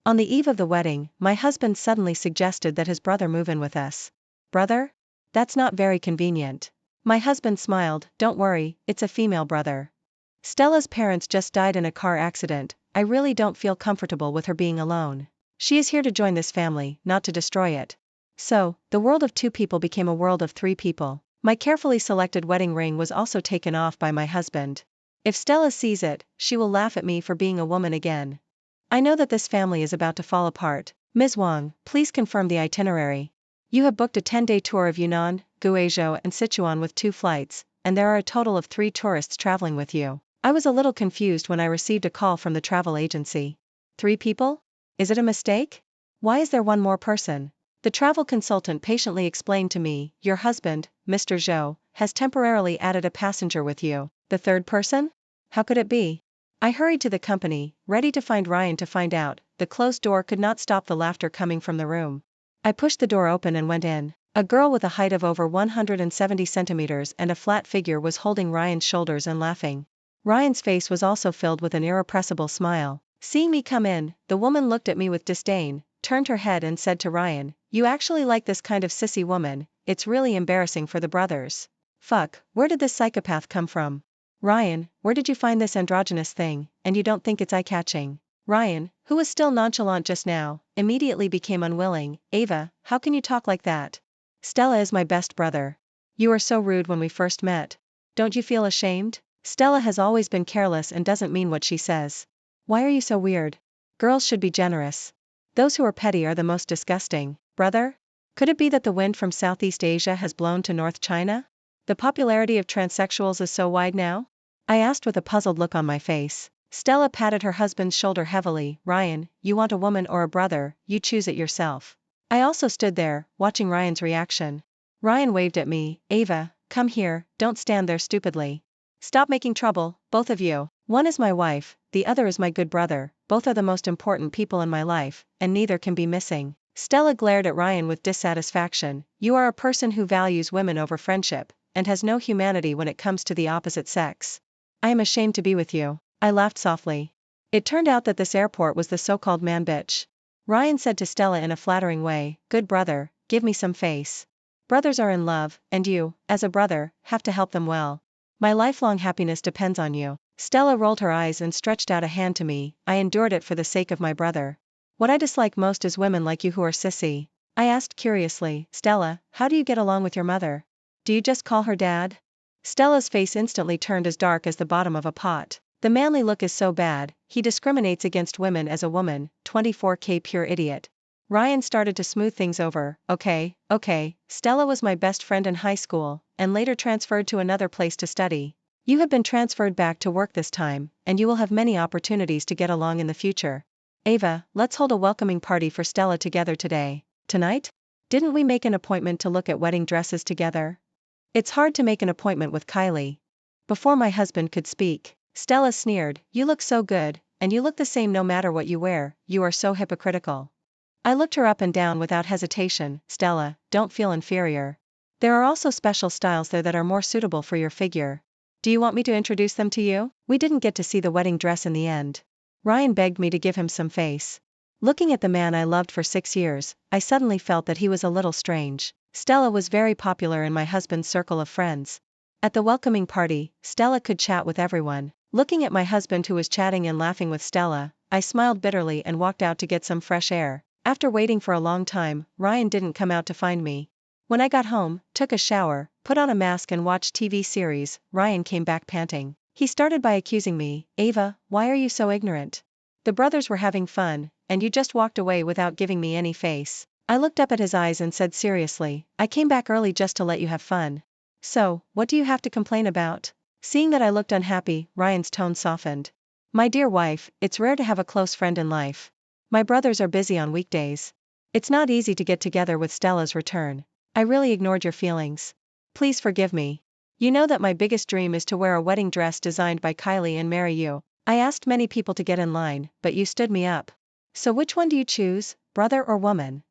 On the eve of the wedding, my husband suddenly suggested that his brother move in with us. Brother? That's not very convenient. My husband smiled, don't worry, it's a female brother. Stella's parents just died in a car accident, I really don't feel comfortable with her being alone. She is here to join this family, not to destroy it. So, the world of 2 people became a world of 3 people. My carefully selected wedding ring was also taken off by my husband. If Stella sees it, she will laugh at me for being a woman again. I know that this family is about to fall apart. Ms. Wang, please confirm the itinerary. You have booked a 10-day tour of Yunnan, Guizhou and Sichuan with 2 flights, and there are a total of 3 tourists traveling with you. I was a little confused when I received a call from the travel agency. 3 people? Is it a mistake? Why is there one more person? The travel consultant patiently explained to me, your husband, Mr. Zhou, has temporarily added a passenger with you. The 3rd person? How could it be? I hurried to the company, ready to find Ryan to find out. The closed door could not stop the laughter coming from the room. I pushed the door open and went in. A girl with a height of over 170 centimeters and a flat figure was holding Ryan's shoulders and laughing. Ryan's face was also filled with an irrepressible smile. Seeing me come in, the woman looked at me with disdain, turned her head and said to Ryan, you actually like this kind of sissy woman, it's really embarrassing for the brothers. Fuck, where did this psychopath come from? Ryan, where did you find this androgynous thing, and you don't think it's eye-catching? Ryan, who was still nonchalant just now, immediately became unwilling. Ava, how can you talk like that? Stella is my best brother. You were so rude when we first met. Don't you feel ashamed? Stella has always been careless and doesn't mean what she says. Why are you so weird? Girls should be generous. Those who are petty are the most disgusting. Brother? Could it be that the wind from Southeast Asia has blown to North China? The popularity of transsexuals is so wide now? I asked with a puzzled look on my face. Stella patted her husband's shoulder heavily. Ryan, you want a woman or a brother, you choose it yourself. I also stood there, watching Ryan's reaction. Ryan waved at me. Ava, come here, don't stand there stupidly. Stop making trouble, both of you. One is my wife, the other is my good brother, both are the most important people in my life, and neither can be missing. Stella glared at Ryan with dissatisfaction. You are a person who values women over friendship, and has no humanity when it comes to the opposite sex. I am ashamed to be with you. I laughed softly. It turned out that this airport was the so-called man bitch. Ryan said to Stella in a flattering way, good brother, give me some face. Brothers are in love, and you, as a brother, have to help them well. My lifelong happiness depends on you. Stella rolled her eyes and stretched out a hand to me. I endured it for the sake of my brother. What I dislike most is women like you who are sissy. I asked curiously, Stella, how do you get along with your mother? Do you just call her dad? Stella's face instantly turned as dark as the bottom of a pot. The manly look is so bad, he discriminates against women as a woman, 24K pure idiot. Ryan started to smooth things over. Okay, Stella was my best friend in high school, and later transferred to another place to study. You have been transferred back to work this time, and you will have many opportunities to get along in the future. Ava, let's hold a welcoming party for Stella together today. Tonight? Didn't we make an appointment to look at wedding dresses together? It's hard to make an appointment with Kylie. Before my husband could speak, Stella sneered, you look so good, and you look the same no matter what you wear, you are so hypocritical. I looked her up and down without hesitation. Stella, don't feel inferior. There are also special styles there that are more suitable for your figure. Do you want me to introduce them to you? We didn't get to see the wedding dress in the end. Ryan begged me to give him some face. Looking at the man I loved for 6 years, I suddenly felt that he was a little strange. Stella was very popular in my husband's circle of friends. At the welcoming party, Stella could chat with everyone. Looking at my husband who was chatting and laughing with Stella, I smiled bitterly and walked out to get some fresh air. After waiting for a long time, Ryan didn't come out to find me. When I got home, took a shower, put on a mask and watched TV series, Ryan came back panting. He started by accusing me, Ava, why are you so ignorant? The brothers were having fun, and you just walked away without giving me any face. I looked up at his eyes and said seriously, I came back early just to let you have fun. So, what do you have to complain about? Seeing that I looked unhappy, Ryan's tone softened. My dear wife, it's rare to have a close friend in life. My brothers are busy on weekdays. It's not easy to get together with Stella's return. I really ignored your feelings. Please forgive me. You know that my biggest dream is to wear a wedding dress designed by Kylie and marry you. I asked many people to get in line, but you stood me up. So which one do you choose, brother or woman?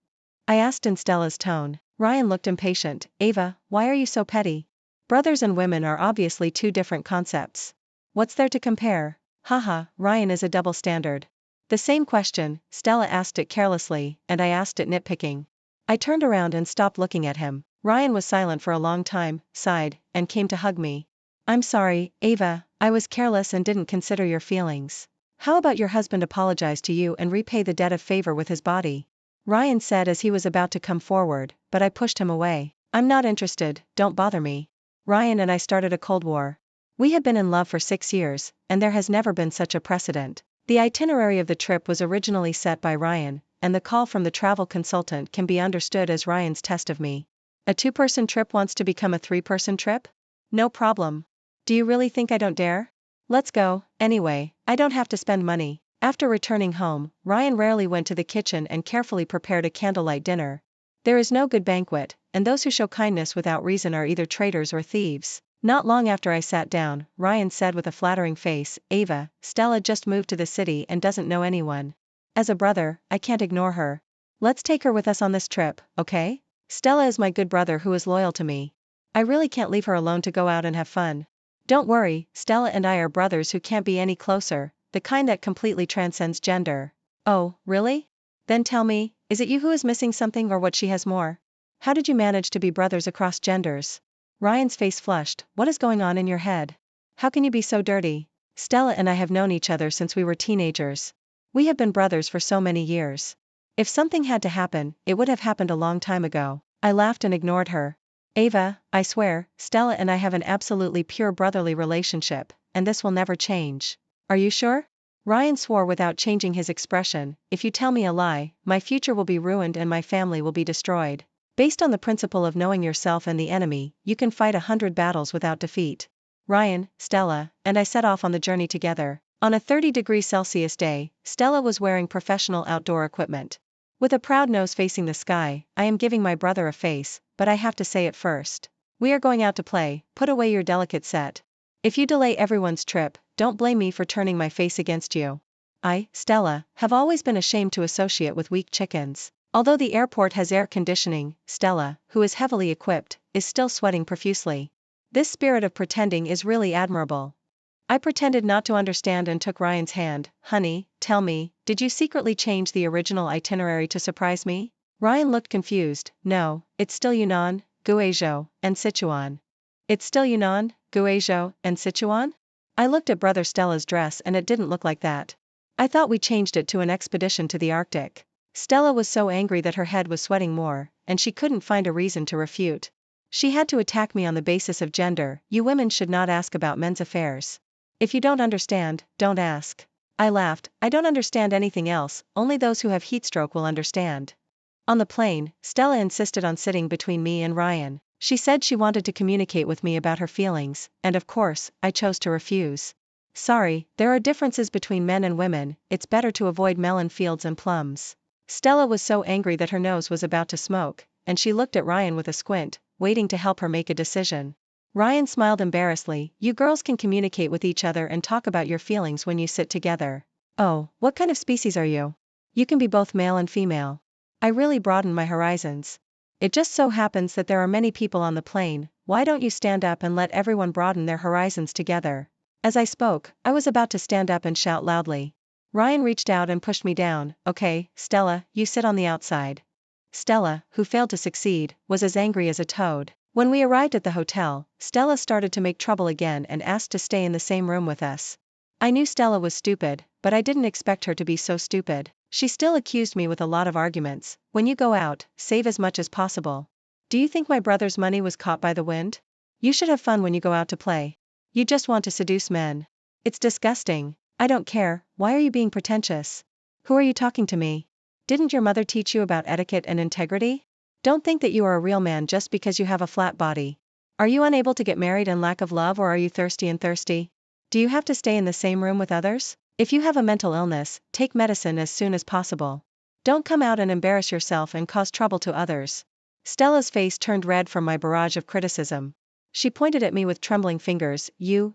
I asked in Stella's tone. Ryan looked impatient. Ava, why are you so petty? Brothers and women are obviously 2 different concepts. What's there to compare? Haha, Ryan is a double standard. The same question, Stella asked it carelessly, and I asked it nitpicking. I turned around and stopped looking at him. Ryan was silent for a long time, sighed, and came to hug me. I'm sorry, Ava, I was careless and didn't consider your feelings. How about your husband apologize to you and repay the debt of favor with his body? Ryan said as he was about to come forward, but I pushed him away. I'm not interested, don't bother me. Ryan and I started a Cold War. We had been in love for 6 years, and there has never been such a precedent. The itinerary of the trip was originally set by Ryan, and the call from the travel consultant can be understood as Ryan's test of me. A 2-person trip wants to become a 3-person trip? No problem. Do you really think I don't dare? Let's go, anyway, I don't have to spend money. After returning home, Ryan rarely went to the kitchen and carefully prepared a candlelight dinner. There is no good banquet, and those who show kindness without reason are either traitors or thieves. Not long after I sat down, Ryan said with a flattering face, Ava, Stella just moved to the city and doesn't know anyone. As a brother, I can't ignore her. Let's take her with us on this trip, okay? Stella is my good brother who is loyal to me. I really can't leave her alone to go out and have fun. Don't worry, Stella and I are brothers who can't be any closer, the kind that completely transcends gender. Oh, really? Then tell me, is it you who is missing something or what she has more? How did you manage to be brothers across genders? Ryan's face flushed. What is going on in your head? How can you be so dirty? Stella and I have known each other since we were teenagers. We have been brothers for so many years. If something had to happen, it would have happened a long time ago. I laughed and ignored her. Ava, I swear, Stella and I have an absolutely pure brotherly relationship, and this will never change. Are you sure? Ryan swore without changing his expression, if you tell me a lie, my future will be ruined and my family will be destroyed. Based on the principle of knowing yourself and the enemy, you can fight 100 battles without defeat. Ryan, Stella, and I set off on the journey together. On a 30°C day, Stella was wearing professional outdoor equipment. With a proud nose facing the sky, I am giving my brother a face, but I have to say it first. We are going out to play, put away your delicate set. If you delay everyone's trip, don't blame me for turning my face against you. I, Stella, have always been ashamed to associate with weak chickens. Although the airport has air conditioning, Stella, who is heavily equipped, is still sweating profusely. This spirit of pretending is really admirable. I pretended not to understand and took Ryan's hand. Honey, tell me, did you secretly change the original itinerary to surprise me? Ryan looked confused. No, it's still Yunnan, Guizhou, and Sichuan. It's still Yunnan, Guizhou, and Sichuan? I looked at brother Stella's dress and it didn't look like that. I thought we changed it to an expedition to the Arctic. Stella was so angry that her head was sweating more, and she couldn't find a reason to refute. She had to attack me on the basis of gender. You women should not ask about men's affairs. If you don't understand, don't ask. I laughed. I don't understand anything else, only those who have heatstroke will understand. On the plane, Stella insisted on sitting between me and Ryan. She said she wanted to communicate with me about her feelings, and of course, I chose to refuse. Sorry, there are differences between men and women, it's better to avoid melon fields and plums. Stella was so angry that her nose was about to smoke, and she looked at Ryan with a squint, waiting to help her make a decision. Ryan smiled embarrassedly. You girls can communicate with each other and talk about your feelings when you sit together. Oh, what kind of species are you? You can be both male and female. I really broadened my horizons. It just so happens that there are many people on the plane. Why don't you stand up and let everyone broaden their horizons together? As I spoke, I was about to stand up and shout loudly. Ryan reached out and pushed me down. Okay, Stella, you sit on the outside. Stella, who failed to succeed, was as angry as a toad. When we arrived at the hotel, Stella started to make trouble again and asked to stay in the same room with us. I knew Stella was stupid, but I didn't expect her to be so stupid. She still accused me with a lot of arguments. When you go out, save as much as possible. Do you think my brother's money was caught by the wind? You should have fun when you go out to play. You just want to seduce men. It's disgusting. I don't care. Why are you being pretentious? Who are you talking to me? Didn't your mother teach you about etiquette and integrity? Don't think that you are a real man just because you have a flat body. Are you unable to get married and lack of love, or are you thirsty and thirsty? Do you have to stay in the same room with others? If you have a mental illness, take medicine as soon as possible. Don't come out and embarrass yourself and cause trouble to others. Stella's face turned red from my barrage of criticism. She pointed at me with trembling fingers. You.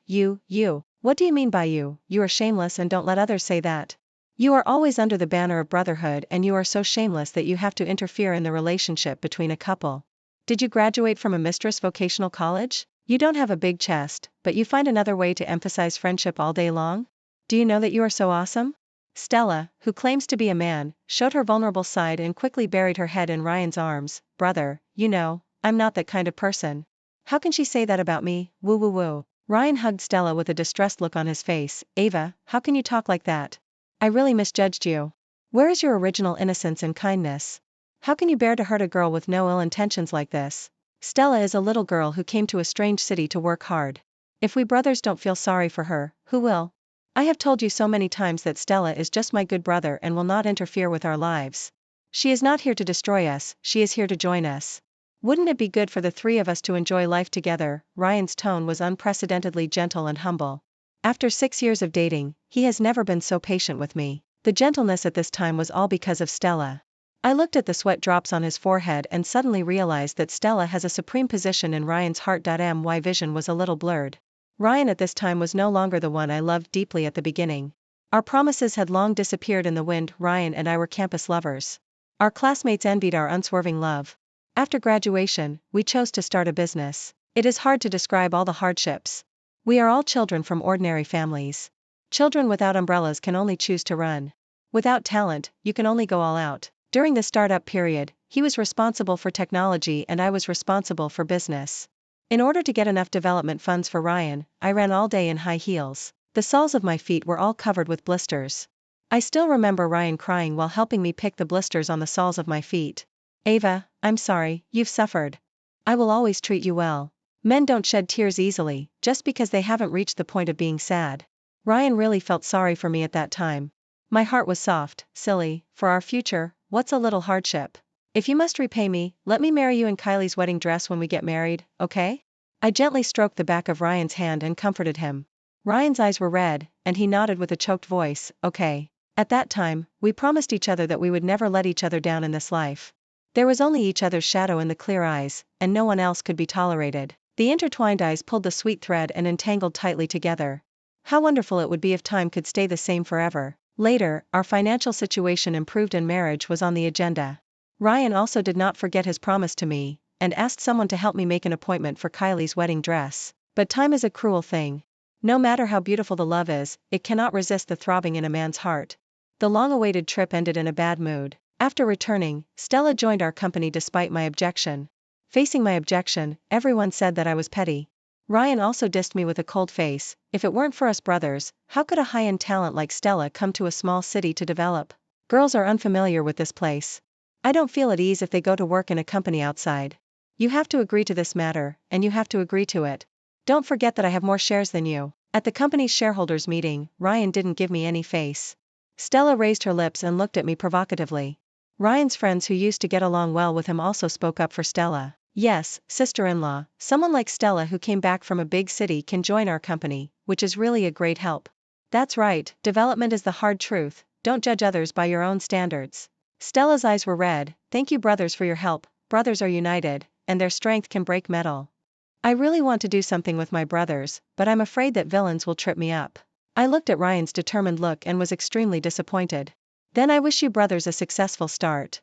What do you mean by you? You are shameless and don't let others say that. You are always under the banner of brotherhood and you are so shameless that you have to interfere in the relationship between a couple. Did you graduate from a mistress vocational college? You don't have a big chest, but you find another way to emphasize friendship all day long? Do you know that you are so awesome? Stella, who claims to be a man, showed her vulnerable side and quickly buried her head in Ryan's arms. Brother, you know, I'm not that kind of person. How can she say that about me? Woo woo woo. Ryan hugged Stella with a distressed look on his face. Ava, how can you talk like that? I really misjudged you. Where is your original innocence and kindness? How can you bear to hurt a girl with no ill intentions like this? Stella is a little girl who came to a strange city to work hard. If we brothers don't feel sorry for her, who will? I have told you so many times that Stella is just my good brother and will not interfere with our lives. She is not here to destroy us, she is here to join us. Wouldn't it be good for the three of us to enjoy life together? Ryan's tone was unprecedentedly gentle and humble. After 6 years of dating, he has never been so patient with me. The gentleness at this time was all because of Stella. I looked at the sweat drops on his forehead and suddenly realized that Stella has a supreme position in Ryan's heart. My vision was a little blurred. Ryan at this time was no longer the one I loved deeply at the beginning. Our promises had long disappeared in the wind. Ryan and I were campus lovers. Our classmates envied our unswerving love. After graduation, we chose to start a business. It is hard to describe all the hardships. We are all children from ordinary families. Children without umbrellas can only choose to run. Without talent, you can only go all out. During the startup period, he was responsible for technology and I was responsible for business. In order to get enough development funds for Ryan, I ran all day in high heels. The soles of my feet were all covered with blisters. I still remember Ryan crying while helping me pick the blisters on the soles of my feet. Ava, I'm sorry, you've suffered. I will always treat you well. Men don't shed tears easily, just because they haven't reached the point of being sad. Ryan really felt sorry for me at that time. My heart was soft. Silly, for our future, what's a little hardship? If you must repay me, let me marry you in Kylie's wedding dress when we get married, okay? I gently stroked the back of Ryan's hand and comforted him. Ryan's eyes were red, and he nodded with a choked voice, okay. At that time, we promised each other that we would never let each other down in this life. There was only each other's shadow in the clear eyes, and no one else could be tolerated. The intertwined eyes pulled the sweet thread and entangled tightly together. How wonderful it would be if time could stay the same forever. Later, our financial situation improved and marriage was on the agenda. Ryan also did not forget his promise to me, and asked someone to help me make an appointment for Kylie's wedding dress. But time is a cruel thing. No matter how beautiful the love is, it cannot resist the throbbing in a man's heart. The long-awaited trip ended in a bad mood. After returning, Stella joined our company despite my objection. Facing my objection, everyone said that I was petty. Ryan also dissed me with a cold face. If it weren't for us brothers, how could a high-end talent like Stella come to a small city to develop? Girls are unfamiliar with this place. I don't feel at ease if they go to work in a company outside. You have to agree to this matter, and you have to agree to it. Don't forget that I have more shares than you. At the company's shareholders meeting, Ryan didn't give me any face. Stella raised her lips and looked at me provocatively. Ryan's friends who used to get along well with him also spoke up for Stella. Yes, sister-in-law, someone like Stella who came back from a big city can join our company, which is really a great help. That's right, development is the hard truth, don't judge others by your own standards. Stella's eyes were red. Thank you brothers for your help. Brothers are united, and their strength can break metal. I really want to do something with my brothers, but I'm afraid that villains will trip me up. I looked at Ryan's determined look and was extremely disappointed. Then I wish you brothers a successful start.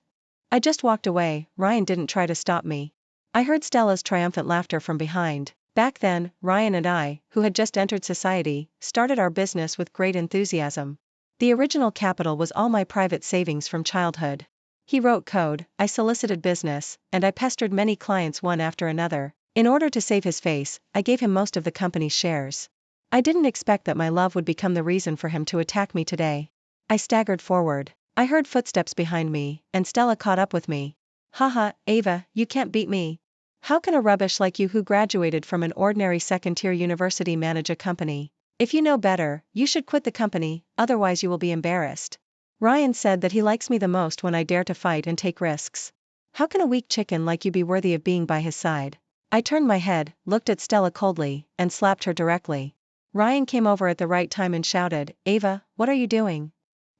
I just walked away. Ryan didn't try to stop me. I heard Stella's triumphant laughter from behind. Back then, Ryan and I, who had just entered society, started our business with great enthusiasm. The original capital was all my private savings from childhood. He wrote code, I solicited business, and I pestered many clients one after another. In order to save his face, I gave him most of the company's shares. I didn't expect that my love would become the reason for him to attack me today. I staggered forward. I heard footsteps behind me, and Stella caught up with me. Haha, Ava, you can't beat me. How can a rubbish like you who graduated from an ordinary second-tier university manage a company? If you know better, you should quit the company, otherwise you will be embarrassed. Ryan said that he likes me the most when I dare to fight and take risks. How can a weak chicken like you be worthy of being by his side? I turned my head, looked at Stella coldly, and slapped her directly. Ryan came over at the right time and shouted, Ava, what are you doing?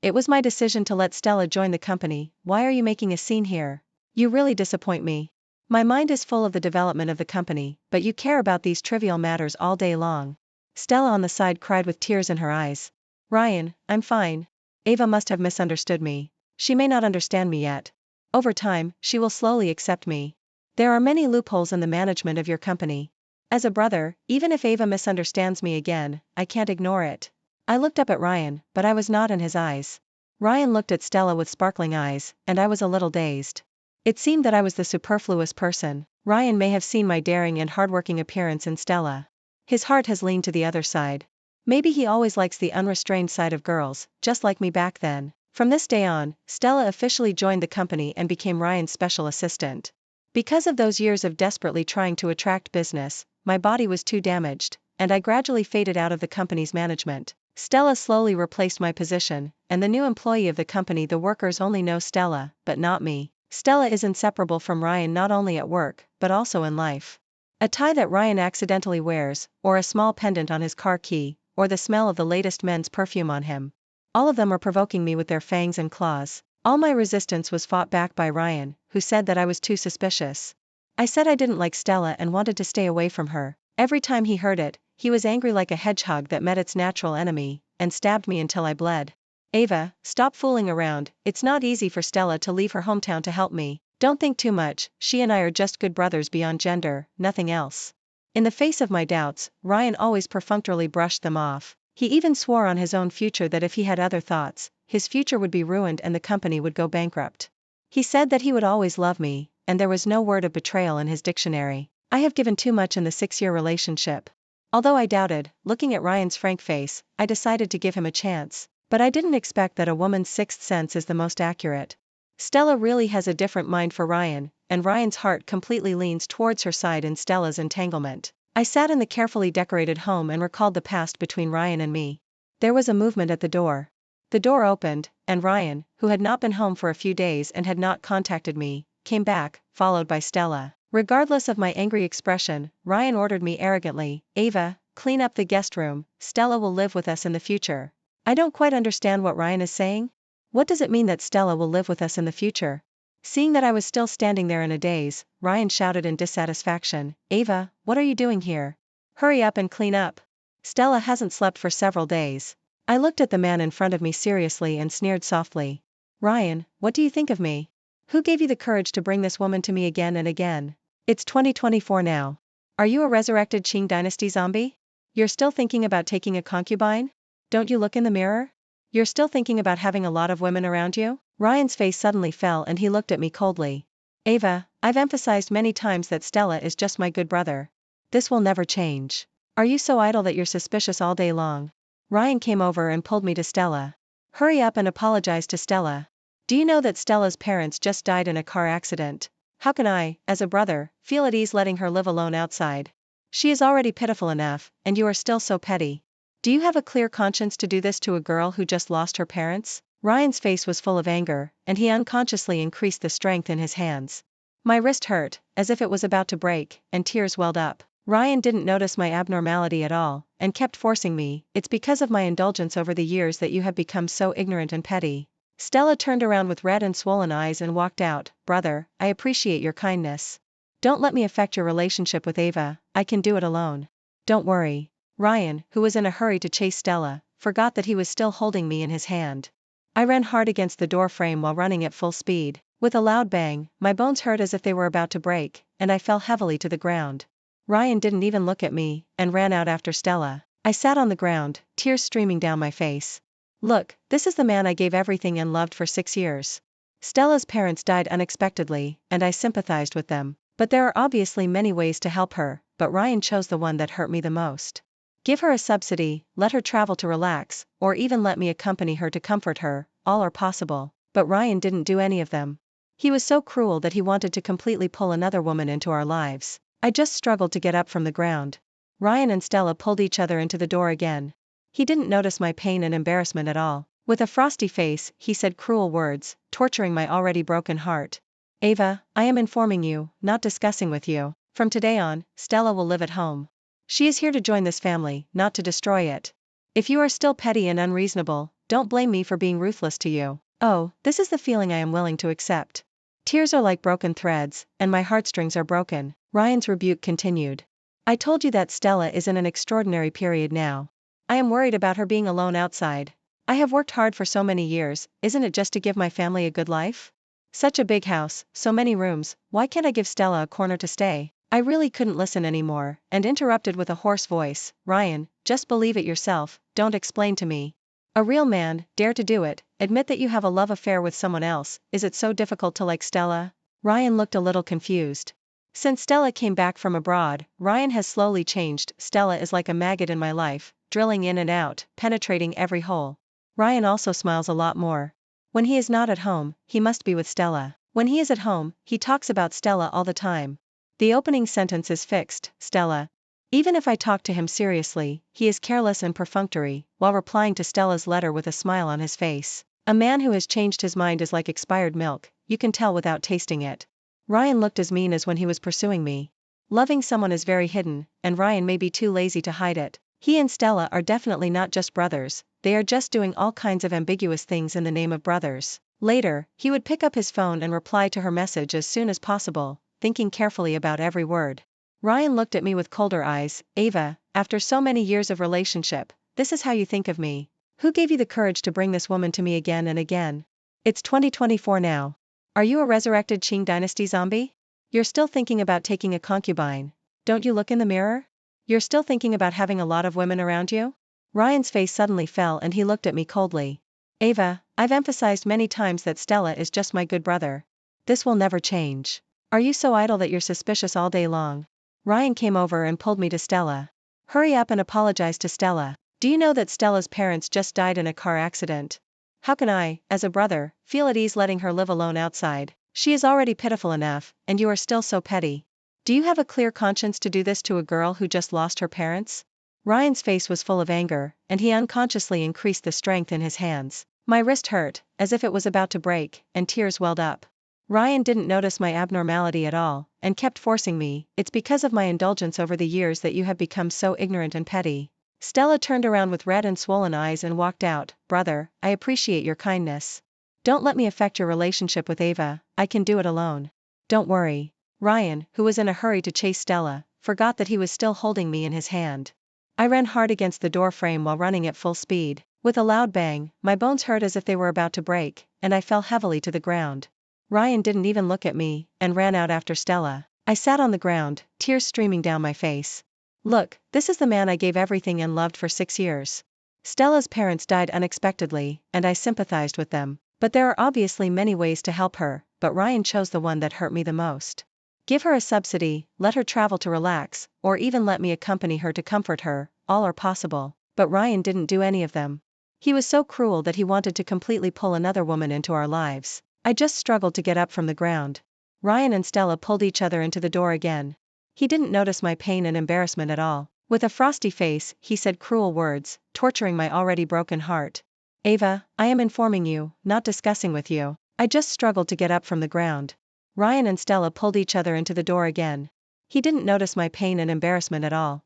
It was my decision to let Stella join the company. Why are you making a scene here? You really disappoint me. My mind is full of the development of the company, but you care about these trivial matters all day long. Stella on the side cried with tears in her eyes. Ryan, I'm fine. Ava must have misunderstood me. She may not understand me yet. Over time, she will slowly accept me. There are many loopholes in the management of your company. As a brother, even if Ava misunderstands me again, I can't ignore it. I looked up at Ryan, but I was not in his eyes. Ryan looked at Stella with sparkling eyes, and I was a little dazed. It seemed that I was the superfluous person. Ryan may have seen my daring and hardworking appearance in Stella. His heart has leaned to the other side. Maybe he always likes the unrestrained side of girls, just like me back then. From this day on, Stella officially joined the company and became Ryan's special assistant. Because of those years of desperately trying to attract business, my body was too damaged, and I gradually faded out of the company's management. Stella slowly replaced my position, and the new employee of the company. The workers only know Stella, but not me. Stella is inseparable from Ryan not only at work, but also in life. A tie that Ryan accidentally wears, or a small pendant on his car key, or the smell of the latest men's perfume on him. All of them are provoking me with their fangs and claws. All my resistance was fought back by Ryan, who said that I was too suspicious. I said I didn't like Stella and wanted to stay away from her. Every time he heard it, he was angry like a hedgehog that met its natural enemy, and stabbed me until I bled. Ava, stop fooling around. It's not easy for Stella to leave her hometown to help me. Don't think too much, she and I are just good brothers beyond gender, nothing else. In the face of my doubts, Ryan always perfunctorily brushed them off. He even swore on his own future that if he had other thoughts, his future would be ruined and the company would go bankrupt. He said that he would always love me, and there was no word of betrayal in his dictionary. I have given too much in the 6-year relationship. Although I doubted, looking at Ryan's frank face, I decided to give him a chance. But I didn't expect that a woman's sixth sense is the most accurate. Stella really has a different mind for Ryan, and Ryan's heart completely leans towards her side in Stella's entanglement. I sat in the carefully decorated home and recalled the past between Ryan and me. There was a movement at the door. The door opened, and Ryan, who had not been home for a few days and had not contacted me, came back, followed by Stella. Regardless of my angry expression, Ryan ordered me arrogantly, "Ava, clean up the guest room, Stella will live with us in the future." I don't quite understand what Ryan is saying. What does it mean that Stella will live with us in the future? Seeing that I was still standing there in a daze, Ryan shouted in dissatisfaction, "Ava, what are you doing here? Hurry up and clean up. Stella hasn't slept for several days." I looked at the man in front of me seriously and sneered softly. "Ryan, what do you think of me? Who gave you the courage to bring this woman to me again and again? It's 2024 now. Are you a resurrected Qing dynasty zombie? You're still thinking about taking a concubine? Don't you look in the mirror? You're still thinking about having a lot of women around you?" Ryan's face suddenly fell and he looked at me coldly. "Ava, I've emphasized many times that Stella is just my good brother. This will never change. Are you so idle that you're suspicious all day long?" Ryan came over and pulled me to Stella. "Hurry up and apologize to Stella. Do you know that Stella's parents just died in a car accident? How can I, as a brother, feel at ease letting her live alone outside? She is already pitiful enough, and you are still so petty. Do you have a clear conscience to do this to a girl who just lost her parents?" Ryan's face was full of anger, and he unconsciously increased the strength in his hands. My wrist hurt, as if it was about to break, and tears welled up. Ryan didn't notice my abnormality at all, and kept forcing me. "It's because of my indulgence over the years that you have become so ignorant and petty." Stella turned around with red and swollen eyes and walked out. "Brother, I appreciate your kindness. Don't let me affect your relationship with Ava, I can do it alone. Don't worry." Ryan, who was in a hurry to chase Stella, forgot that he was still holding me in his hand. I ran hard against the door frame while running at full speed. With a loud bang, my bones hurt as if they were about to break, and I fell heavily to the ground. Ryan didn't even look at me, and ran out after Stella. I sat on the ground, tears streaming down my face. Look, this is the man I gave everything and loved for 6 years. Stella's parents died unexpectedly, and I sympathized with them. But there are obviously many ways to help her, but Ryan chose the one that hurt me the most. Give her a subsidy, let her travel to relax, or even let me accompany her to comfort her, all are possible, but Ryan didn't do any of them. He was so cruel that he wanted to completely pull another woman into our lives. I just struggled to get up from the ground. Ryan and Stella pulled each other into the door again. He didn't notice my pain and embarrassment at all. With a frosty face, he said cruel words, torturing my already broken heart. "Ava, I am informing you, not discussing with you. From today on, Stella will live at home. She is here to join this family, not to destroy it. If you are still petty and unreasonable, don't blame me for being ruthless to you. Oh, this is the feeling I am willing to accept. Tears are like broken threads, and my heartstrings are broken." Ryan's rebuke continued. "I told you that Stella is in an extraordinary period now. I am worried about her being alone outside. I have worked hard for so many years, isn't it just to give my family a good life? Such a big house, so many rooms, why can't I give Stella a corner to stay? I really couldn't listen anymore, and interrupted with a hoarse voice, Ryan, just believe it yourself, don't explain to me. A real man, dare to do it, admit that you have a love affair with someone else, is it so difficult to like Stella? Ryan looked a little confused. Since Stella came back from abroad, Ryan has slowly changed. Stella is like a maggot in my life, drilling in and out, penetrating every hole. Ryan also smiles a lot more. When he is not at home, he must be with Stella. When he is at home, he talks about Stella all the time. The opening sentence is fixed, Stella. Even if I talk to him seriously, he is careless and perfunctory, while replying to Stella's letter with a smile on his face. A man who has changed his mind is like expired milk, you can tell without tasting it. Ryan looked as mean as when he was pursuing me. Loving someone is very hidden, and Ryan may be too lazy to hide it. He and Stella are definitely not just brothers, they are just doing all kinds of ambiguous things in the name of brothers. Later, he would pick up his phone and reply to her message as soon as possible, thinking carefully about every word. Ryan looked at me with colder eyes, Ava, after so many years of relationship, this is how you think of me. Who gave you the courage to bring this woman to me again and again? It's 2024 now. Are you a resurrected Qing dynasty zombie? You're still thinking about taking a concubine. Don't you look in the mirror? You're still thinking about having a lot of women around you? Ryan's face suddenly fell and he looked at me coldly. Ava, I've emphasized many times that Stella is just my good brother. This will never change. Are you so idle that you're suspicious all day long? Ryan came over and pulled me to Stella. Hurry up and apologize to Stella. Do you know that Stella's parents just died in a car accident? How can I, as a brother, feel at ease letting her live alone outside? She is already pitiful enough, and you are still so petty. Do you have a clear conscience to do this to a girl who just lost her parents? Ryan's face was full of anger, and he unconsciously increased the strength in his hands. My wrist hurt, as if it was about to break, and tears welled up. Ryan didn't notice my abnormality at all, and kept forcing me, it's because of my indulgence over the years that you have become so ignorant and petty. Stella turned around with red and swollen eyes and walked out. Brother, I appreciate your kindness. Don't let me affect your relationship with Ava, I can do it alone. Don't worry. Ryan, who was in a hurry to chase Stella, forgot that he was still holding me in his hand. I ran hard against the door frame while running at full speed. With a loud bang, my bones hurt as if they were about to break, and I fell heavily to the ground. Ryan didn't even look at me, and ran out after Stella. I sat on the ground, tears streaming down my face. Look, this is the man I gave everything and loved for 6 years. Stella's parents died unexpectedly, and I sympathized with them. But there are obviously many ways to help her, but Ryan chose the one that hurt me the most. Give her a subsidy, let her travel to relax, or even let me accompany her to comfort her, all are possible, but Ryan didn't do any of them. He was so cruel that he wanted to completely pull another woman into our lives. I just struggled to get up from the ground. Ryan and Stella pulled each other into the door again. He didn't notice my pain and embarrassment at all. With a frosty face, he said cruel words, torturing my already broken heart. Ava, I am informing you, not discussing with you. I just struggled to get up from the ground. Ryan and Stella pulled each other into the door again. He didn't notice my pain and embarrassment at all.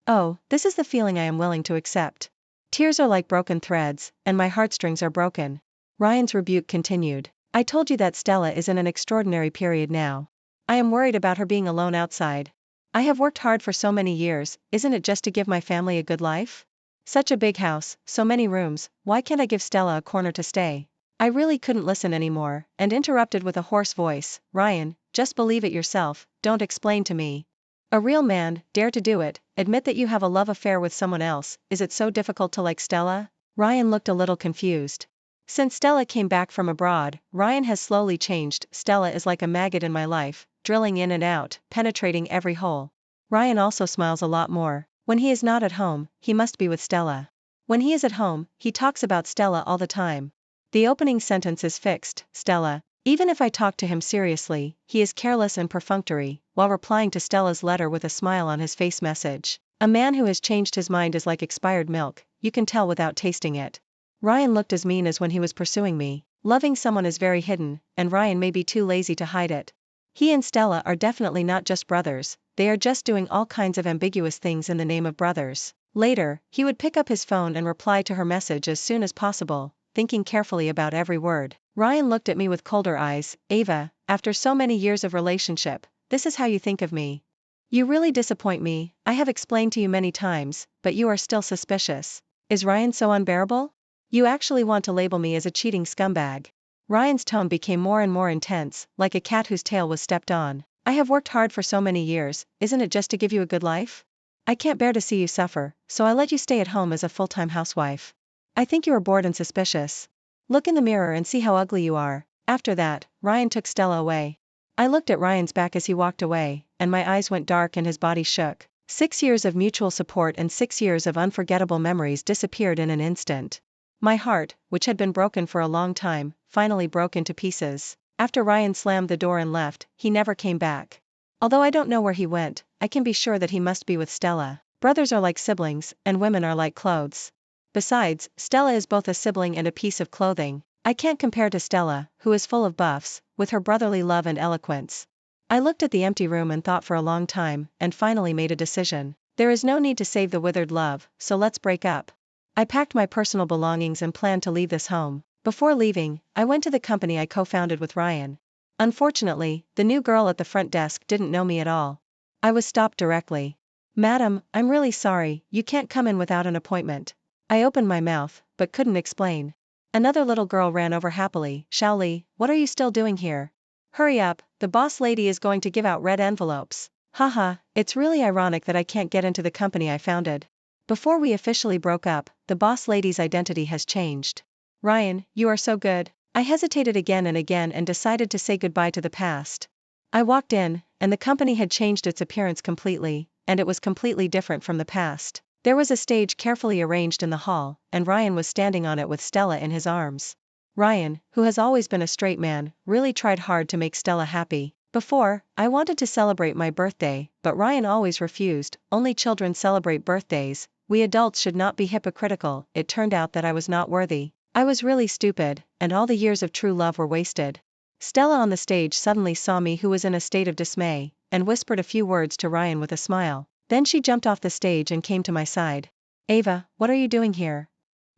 Oh, this is the feeling I am willing to accept. Tears are like broken threads, and my heartstrings are broken. Ryan's rebuke continued. I told you that Stella is in an extraordinary period now. I am worried about her being alone outside. I have worked hard for so many years, isn't it just to give my family a good life? Such a big house, so many rooms, why can't I give Stella a corner to stay? I really couldn't listen anymore, and interrupted with a hoarse voice, Ryan, just believe it yourself, don't explain to me. A real man, dare to do it, admit that you have a love affair with someone else, is it so difficult to like Stella? Ryan looked a little confused. Since Stella came back from abroad, Ryan has slowly changed. Stella is like a maggot in my life, drilling in and out, penetrating every hole. Ryan also smiles a lot more. When he is not at home, he must be with Stella. When he is at home, he talks about Stella all the time. The opening sentence is fixed, Stella. Even if I talk to him seriously, he is careless and perfunctory, while replying to Stella's letter with a smile on his face message. A man who has changed his mind is like expired milk, you can tell without tasting it. Ryan looked as mean as when he was pursuing me. Loving someone is very hidden, and Ryan may be too lazy to hide it. He and Stella are definitely not just brothers, they are just doing all kinds of ambiguous things in the name of brothers. Later, he would pick up his phone and reply to her message as soon as possible, thinking carefully about every word. Ryan looked at me with colder eyes. Ava, after so many years of relationship, this is how you think of me. You really disappoint me, I have explained to you many times, but you are still suspicious. Is Ryan so unbearable? You actually want to label me as a cheating scumbag. Ryan's tone became more and more intense, like a cat whose tail was stepped on. I have worked hard for so many years, isn't it just to give you a good life? I can't bear to see you suffer, so I let you stay at home as a full-time housewife. I think you are bored and suspicious. Look in the mirror and see how ugly you are." After that, Ryan took Stella away. I looked at Ryan's back as he walked away, and my eyes went dark and his body shook. 6 years of mutual support and 6 years of unforgettable memories disappeared in an instant. My heart, which had been broken for a long time, finally broke into pieces. After Ryan slammed the door and left, he never came back. Although I don't know where he went, I can be sure that he must be with Stella. Brothers are like siblings, and women are like clothes. Besides, Stella is both a sibling and a piece of clothing. I can't compare to Stella, who is full of buffs, with her brotherly love and eloquence. I looked at the empty room and thought for a long time, and finally made a decision. There is no need to save the withered love, so let's break up. I packed my personal belongings and planned to leave this home. Before leaving, I went to the company I co-founded with Ryan. Unfortunately, the new girl at the front desk didn't know me at all. I was stopped directly. "Madam, I'm really sorry, you can't come in without an appointment." I opened my mouth, but couldn't explain. Another little girl ran over happily. "Shaoli, what are you still doing here? Hurry up, the boss lady is going to give out red envelopes." Haha, it's really ironic that I can't get into the company I founded. Before we officially broke up, the boss lady's identity has changed. "Ryan, you are so good." I hesitated again and decided to say goodbye to the past. I walked in, and the company had changed its appearance completely, and it was completely different from the past. There was a stage carefully arranged in the hall, and Ryan was standing on it with Stella in his arms. Ryan, who has always been a straight man, really tried hard to make Stella happy. Before, I wanted to celebrate my birthday, but Ryan always refused. Only children celebrate birthdays, we adults should not be hypocritical. It turned out that I was not worthy. I was really stupid, and all the years of true love were wasted. Stella on the stage suddenly saw me, who was in a state of dismay, and whispered a few words to Ryan with a smile. Then she jumped off the stage and came to my side. "Ava, what are you doing here?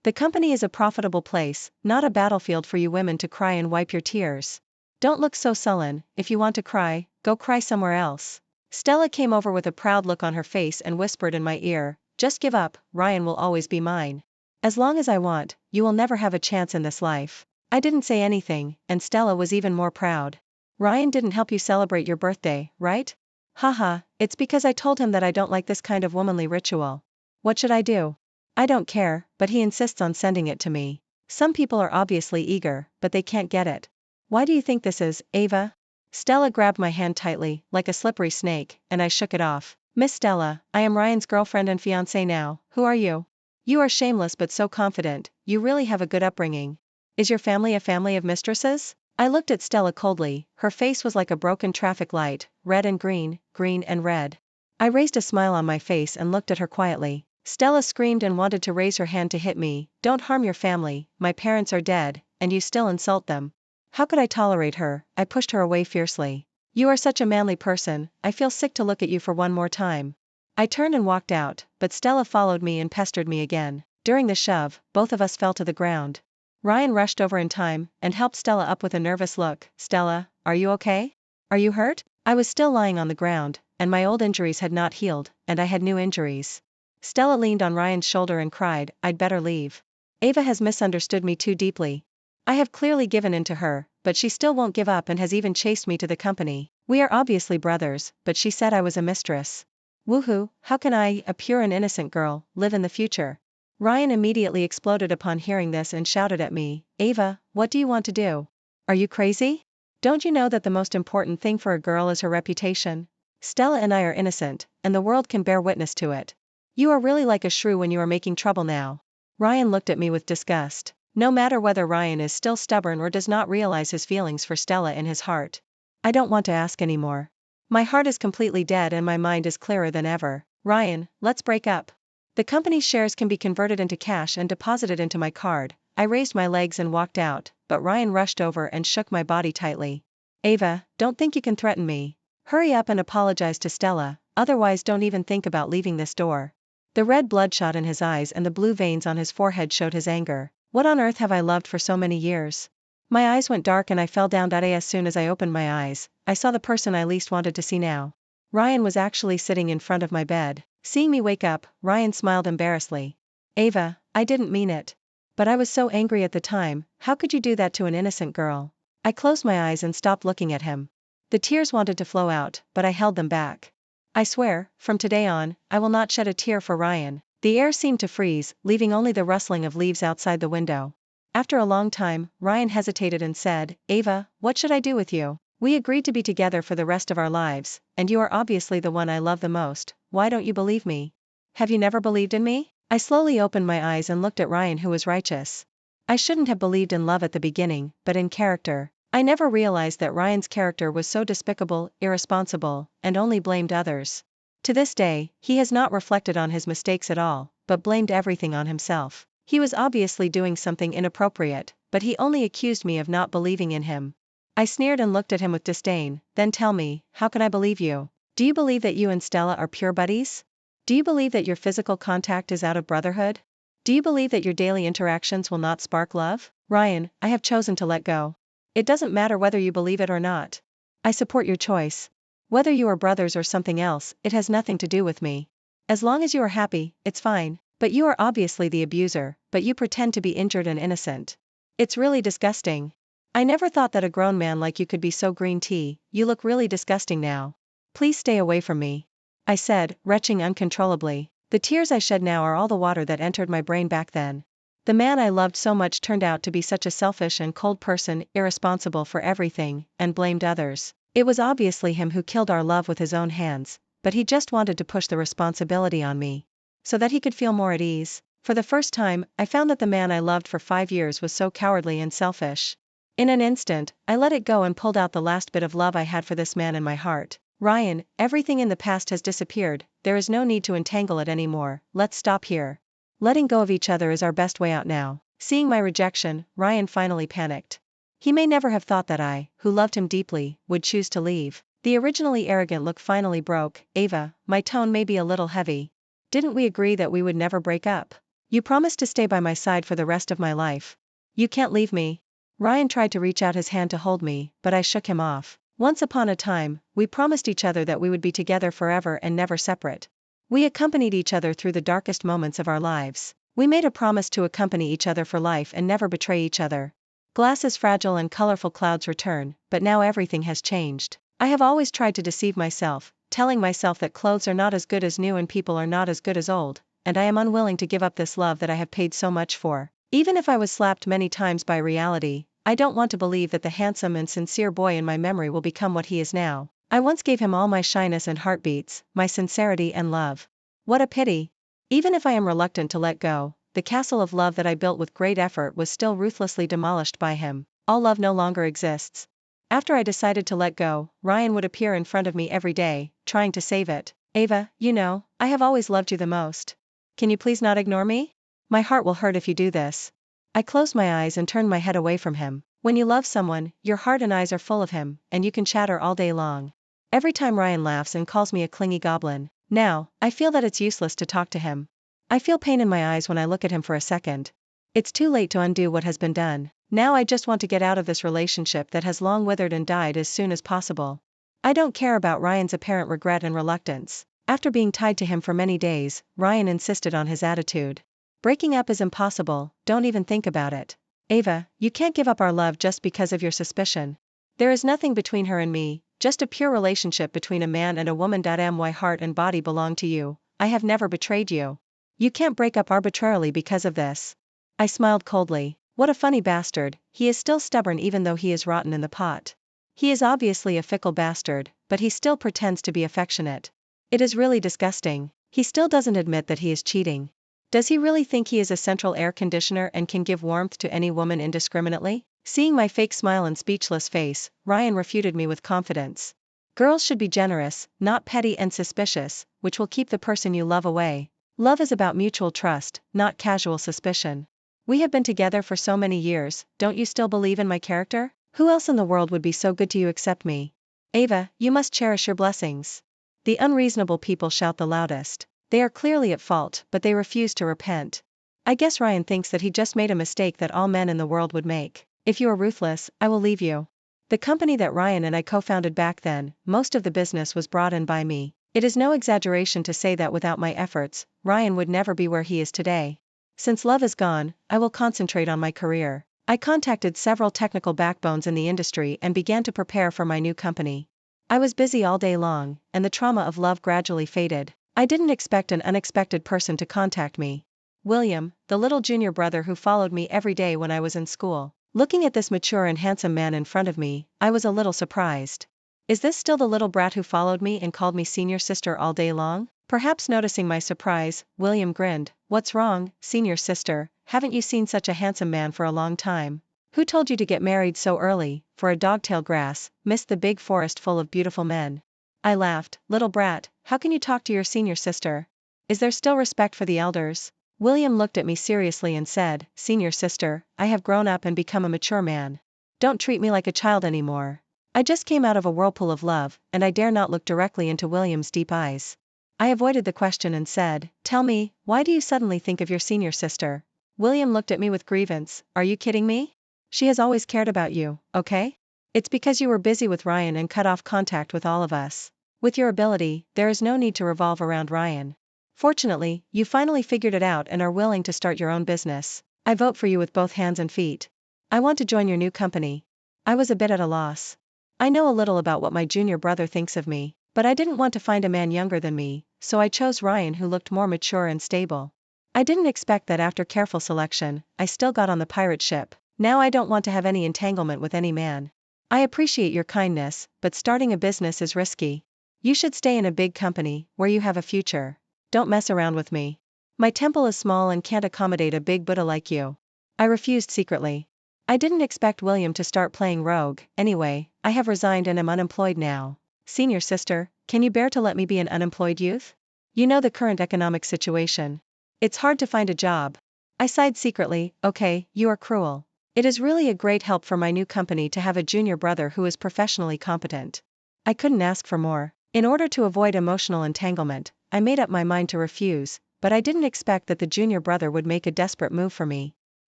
The company is a profitable place, not a battlefield for you women to cry and wipe your tears. Don't look so sullen, if you want to cry, go cry somewhere else." Stella came over with a proud look on her face and whispered in my ear, "Just give up, Ryan will always be mine. As long as I want, you will never have a chance in this life." I didn't say anything, and Stella was even more proud. "Ryan didn't help you celebrate your birthday, right?" "Haha, it's because I told him that I don't like this kind of womanly ritual." "What should I do?" "I don't care, but he insists on sending it to me. Some people are obviously eager, but they can't get it." "Why do you think this is, Ava?" Stella grabbed my hand tightly, like a slippery snake, and I shook it off. "Miss Stella, I am Ryan's girlfriend and fiancée now. Who are you?" "You are shameless but so confident, you really have a good upbringing. Is your family a family of mistresses?" I looked at Stella coldly, her face was like a broken traffic light, red and green and red. I raised a smile on my face and looked at her quietly. Stella screamed and wanted to raise her hand to hit me. "Don't harm your family, my parents are dead, and you still insult them." How could I tolerate her? I pushed her away fiercely. "You are such a manly person, I feel sick to look at you for one more time." I turned and walked out, but Stella followed me and pestered me again. During the shove, both of us fell to the ground. Ryan rushed over in time, and helped Stella up with a nervous look. "Stella, are you okay? Are you hurt?" I was still lying on the ground, and my old injuries had not healed, and I had new injuries. Stella leaned on Ryan's shoulder and cried, "I'd better leave. Ava has misunderstood me too deeply. I have clearly given in to her, but she still won't give up and has even chased me to the company. We are obviously brothers, but she said I was a mistress. Woohoo, how can I, a pure and innocent girl, live in the future?" Ryan immediately exploded upon hearing this and shouted at me, "Ava, what do you want to do? Are you crazy? Don't you know that the most important thing for a girl is her reputation? Stella and I are innocent, and the world can bear witness to it. You are really like a shrew when you are making trouble now." Ryan looked at me with disgust. No matter whether Ryan is still stubborn or does not realize his feelings for Stella in his heart. I don't want to ask anymore. My heart is completely dead and my mind is clearer than ever. "Ryan, let's break up. The company's shares can be converted into cash and deposited into my card." I raised my legs and walked out, but Ryan rushed over and shook my body tightly. "Ava, don't think you can threaten me. Hurry up and apologize to Stella, otherwise don't even think about leaving this door." The red bloodshot in his eyes and the blue veins on his forehead showed his anger. What on earth have I loved for so many years? My eyes went dark and I fell down. As soon as I opened my eyes, I saw the person I least wanted to see now. Ryan was actually sitting in front of my bed. Seeing me wake up, Ryan smiled embarrassedly. "Ava, I didn't mean it. But I was so angry at the time, how could you do that to an innocent girl?" I closed my eyes and stopped looking at him. The tears wanted to flow out, but I held them back. I swear, from today on, I will not shed a tear for Ryan. The air seemed to freeze, leaving only the rustling of leaves outside the window. After a long time, Ryan hesitated and said, "Ava, what should I do with you? We agreed to be together for the rest of our lives, and you are obviously the one I love the most. Why don't you believe me? Have you never believed in me?" I slowly opened my eyes and looked at Ryan, who was righteous. I shouldn't have believed in love at the beginning, but in character. I never realized that Ryan's character was so despicable, irresponsible, and only blamed others. To this day, he has not reflected on his mistakes at all, but blamed everything on himself. He was obviously doing something inappropriate, but he only accused me of not believing in him. I sneered and looked at him with disdain. "Then tell me, how can I believe you? Do you believe that you and Stella are pure buddies? Do you believe that your physical contact is out of brotherhood? Do you believe that your daily interactions will not spark love?" "Ryan, I have chosen to let go. It doesn't matter whether you believe it or not. I support your choice. Whether you are brothers or something else, it has nothing to do with me. As long as you are happy, it's fine. But you are obviously the abuser, but you pretend to be injured and innocent. It's really disgusting. I never thought that a grown man like you could be so green tea. You look really disgusting now. Please stay away from me," I said, retching uncontrollably. The tears I shed now are all the water that entered my brain back then. The man I loved so much turned out to be such a selfish and cold person, irresponsible for everything, and blamed others. It was obviously him who killed our love with his own hands, but he just wanted to push the responsibility on me, so that he could feel more at ease. For the first time, I found that the man I loved for 5 years was so cowardly and selfish. In an instant, I let it go and pulled out the last bit of love I had for this man in my heart. "Ryan, everything in the past has disappeared, there is no need to entangle it anymore, let's stop here. Letting go of each other is our best way out now." Seeing my rejection, Ryan finally panicked. He may never have thought that I, who loved him deeply, would choose to leave. The originally arrogant look finally broke. "Ava," my tone may be a little heavy. "Didn't we agree that we would never break up? You promised to stay by my side for the rest of my life. You can't leave me." Ryan tried to reach out his hand to hold me, but I shook him off. "Once upon a time, we promised each other that we would be together forever and never separate. We accompanied each other through the darkest moments of our lives. We made a promise to accompany each other for life and never betray each other. Glass is fragile and colorful clouds return, but now everything has changed. I have always tried to deceive myself, telling myself that clothes are not as good as new and people are not as good as old, and I am unwilling to give up this love that I have paid so much for. Even if I was slapped many times by reality, I don't want to believe that the handsome and sincere boy in my memory will become what he is now. I once gave him all my shyness and heartbeats, my sincerity and love. What a pity. Even if I am reluctant to let go, the castle of love that I built with great effort was still ruthlessly demolished by him. All love no longer exists. After I decided to let go, Ryan would appear in front of me every day, trying to save it. "Ava, you know, I have always loved you the most. Can you please not ignore me? My heart will hurt if you do this." I closed my eyes and turned my head away from him. When you love someone, your heart and eyes are full of him, and you can chatter all day long. Every time Ryan laughs and calls me a clingy goblin. Now, I feel that it's useless to talk to him. I feel pain in my eyes when I look at him for a second. It's too late to undo what has been done. Now I just want to get out of this relationship that has long withered and died as soon as possible. I don't care about Ryan's apparent regret and reluctance. After being tied to him for many days, Ryan insisted on his attitude. "Breaking up is impossible, don't even think about it. Ava, you can't give up our love just because of your suspicion. There is nothing between her and me, just a pure relationship between a man and a woman. My heart and body belong to you. I have never betrayed you. You can't break up arbitrarily because of this." I smiled coldly. What a funny bastard, he is still stubborn even though he is rotten in the pot. He is obviously a fickle bastard, but he still pretends to be affectionate. It is really disgusting. He still doesn't admit that he is cheating. Does he really think he is a central air conditioner and can give warmth to any woman indiscriminately? Seeing my fake smile and speechless face, Ryan refuted me with confidence. "Girls should be generous, not petty and suspicious, which will keep the person you love away. Love is about mutual trust, not casual suspicion. We have been together for so many years, don't you still believe in my character? Who else in the world would be so good to you except me? Ava, you must cherish your blessings." The unreasonable people shout the loudest. They are clearly at fault, but they refuse to repent. I guess Ryan thinks that he just made a mistake that all men in the world would make. "If you are ruthless, I will leave you." The company that Ryan and I co-founded back then, most of the business was brought in by me. It is no exaggeration to say that without my efforts, Ryan would never be where he is today. Since love is gone, I will concentrate on my career. I contacted several technical backbones in the industry and began to prepare for my new company. I was busy all day long, and the trauma of love gradually faded. I didn't expect an unexpected person to contact me. William, the little junior brother who followed me every day when I was in school. Looking at this mature and handsome man in front of me, I was a little surprised. Is this still the little brat who followed me and called me senior sister all day long? Perhaps noticing my surprise, William grinned. What's wrong, senior sister? Haven't you seen such a handsome man for a long time? Who told you to get married so early, for a dogtail grass, missed the big forest full of beautiful men? I laughed. Little brat, how can you talk to your senior sister? Is there still respect for the elders? William looked at me seriously and said, Senior sister, I have grown up and become a mature man. Don't treat me like a child anymore. I just came out of a whirlpool of love, and I dare not look directly into William's deep eyes. I avoided the question and said, Tell me, why do you suddenly think of your senior sister? William looked at me with grievance. Are you kidding me? She has always cared about you, okay? It's because you were busy with Ryan and cut off contact with all of us. With your ability, there is no need to revolve around Ryan. Fortunately, you finally figured it out and are willing to start your own business. I vote for you with both hands and feet. I want to join your new company. I was a bit at a loss. I know a little about what my junior brother thinks of me, but I didn't want to find a man younger than me, so I chose Ryan who looked more mature and stable. I didn't expect that after careful selection, I still got on the pirate ship. Now I don't want to have any entanglement with any man. I appreciate your kindness, but starting a business is risky. You should stay in a big company, where you have a future. Don't mess around with me. My temple is small and can't accommodate a big Buddha like you. I refused secretly. I didn't expect William to start playing rogue. Anyway, I have resigned and am unemployed now. Senior sister, can you bear to let me be an unemployed youth? You know the current economic situation. It's hard to find a job. I sighed secretly. Okay, you are cruel. It is really a great help for my new company to have a junior brother who is professionally competent. I couldn't ask for more. In order to avoid emotional entanglement, I made up my mind to refuse, but I didn't expect that the junior brother would make a desperate move for me.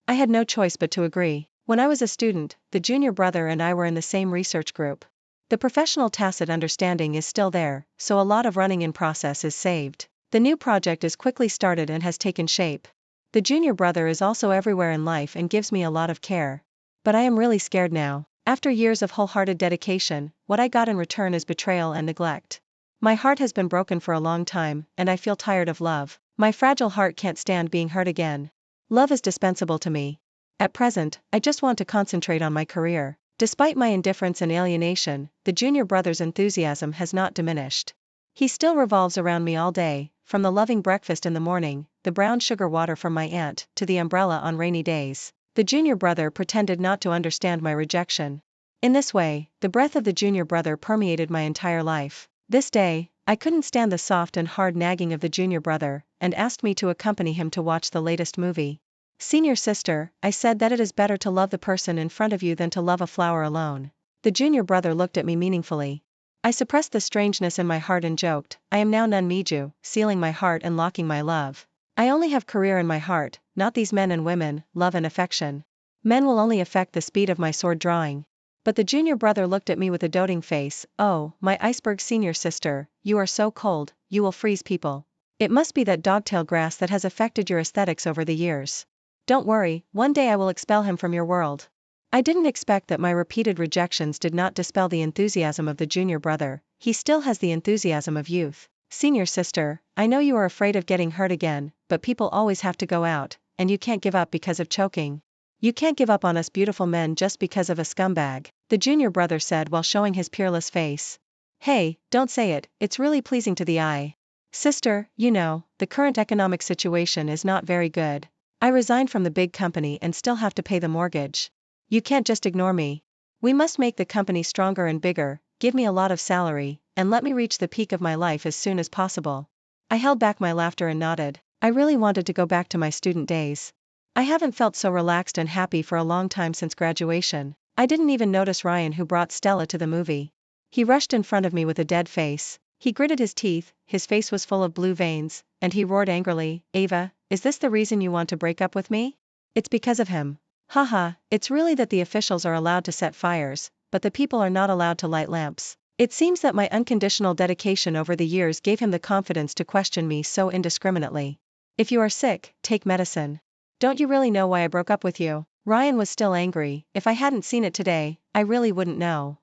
I had no choice but to agree. When I was a student, the junior brother and I were in the same research group. The professional tacit understanding is still there, so a lot of running in process is saved. The new project is quickly started and has taken shape. The junior brother is also everywhere in life and gives me a lot of care. But I am really scared now. After years of wholehearted dedication, what I got in return is betrayal and neglect. My heart has been broken for a long time, and I feel tired of love. My fragile heart can't stand being hurt again. Love is dispensable to me. At present, I just want to concentrate on my career. Despite my indifference and alienation, the junior brother's enthusiasm has not diminished. He still revolves around me all day, from the loving breakfast in the morning, the brown sugar water from my aunt, to the umbrella on rainy days. The junior brother pretended not to understand my rejection. In this way, the breath of the junior brother permeated my entire life. This day, I couldn't stand the soft and hard nagging of the junior brother, and asked me to accompany him to watch the latest movie. Senior sister, I said that it is better to love the person in front of you than to love a flower alone. The junior brother looked at me meaningfully. I suppressed the strangeness in my heart and joked, I am now Nunmiju, sealing my heart and locking my love. I only have career in my heart, not these men and women, love and affection. Men will only affect the speed of my sword drawing. But the junior brother looked at me with a doting face. Oh, my iceberg senior sister, you are so cold, you will freeze people. It must be that dogtail grass that has affected your aesthetics over the years. Don't worry, one day I will expel him from your world. I didn't expect that my repeated rejections did not dispel the enthusiasm of the junior brother. He still has the enthusiasm of youth. Senior sister, I know you are afraid of getting hurt again, but people always have to go out, and you can't give up because of choking. You can't give up on us beautiful men just because of a scumbag, the junior brother said while showing his peerless face. Hey, don't say it, it's really pleasing to the eye. Sister, you know, the current economic situation is not very good. I resigned from the big company and still have to pay the mortgage. You can't just ignore me. We must make the company stronger and bigger, give me a lot of salary, and let me reach the peak of my life as soon as possible. I held back my laughter and nodded. I really wanted to go back to my student days. I haven't felt so relaxed and happy for a long time since graduation. I didn't even notice Ryan who brought Stella to the movie. He rushed in front of me with a dead face. He gritted his teeth, his face was full of blue veins, and he roared angrily, Ava, is this the reason you want to break up with me? It's because of him. Haha, it's really that the officials are allowed to set fires, but the people are not allowed to light lamps. It seems that my unconditional dedication over the years gave him the confidence to question me so indiscriminately. If you are sick, take medicine. Don't you really know why I broke up with you? Ryan was still angry. If I hadn't seen it today, I really wouldn't know.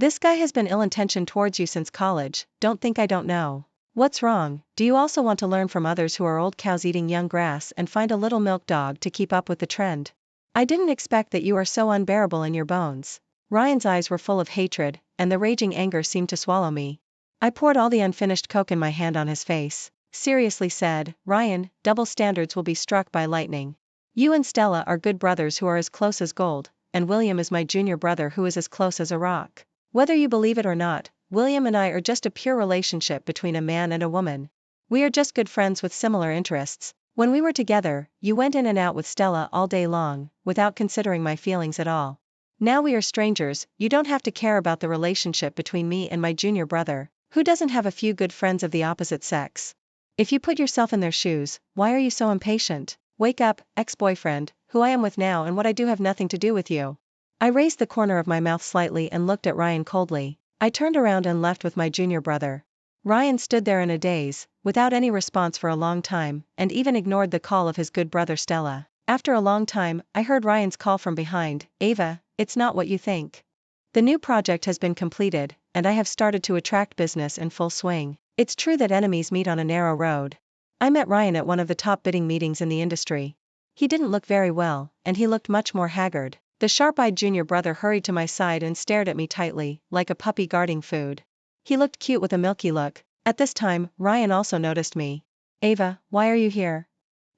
This guy has been ill-intentioned towards you since college, don't think I don't know. What's wrong? Do you also want to learn from others who are old cows eating young grass and find a little milk dog to keep up with the trend? I didn't expect that you are so unbearable in your bones. Ryan's eyes were full of hatred, and the raging anger seemed to swallow me. I poured all the unfinished Coke in my hand on his face, seriously said, Ryan, double standards will be struck by lightning. You and Stella are good brothers who are as close as gold, and William is my junior brother who is as close as a rock. Whether you believe it or not, William and I are just a pure relationship between a man and a woman. We are just good friends with similar interests. When we were together, you went in and out with Stella all day long, without considering my feelings at all. Now we are strangers, you don't have to care about the relationship between me and my junior brother, who doesn't have a few good friends of the opposite sex. If you put yourself in their shoes, why are you so impatient? Wake up, ex-boyfriend, who I am with now and what I do have nothing to do with you. I raised the corner of my mouth slightly and looked at Ryan coldly. I turned around and left with my junior brother. Ryan stood there in a daze, without any response for a long time, and even ignored the call of his good brother Stella. After a long time, I heard Ryan's call from behind, Ava, it's not what you think. The new project has been completed, and I have started to attract business in full swing. It's true that enemies meet on a narrow road. I met Ryan at one of the top bidding meetings in the industry. He didn't look very well, and he looked much more haggard. The sharp-eyed junior brother hurried to my side and stared at me tightly, like a puppy guarding food. He looked cute with a milky look. At this time, Ryan also noticed me. Ava, why are you here?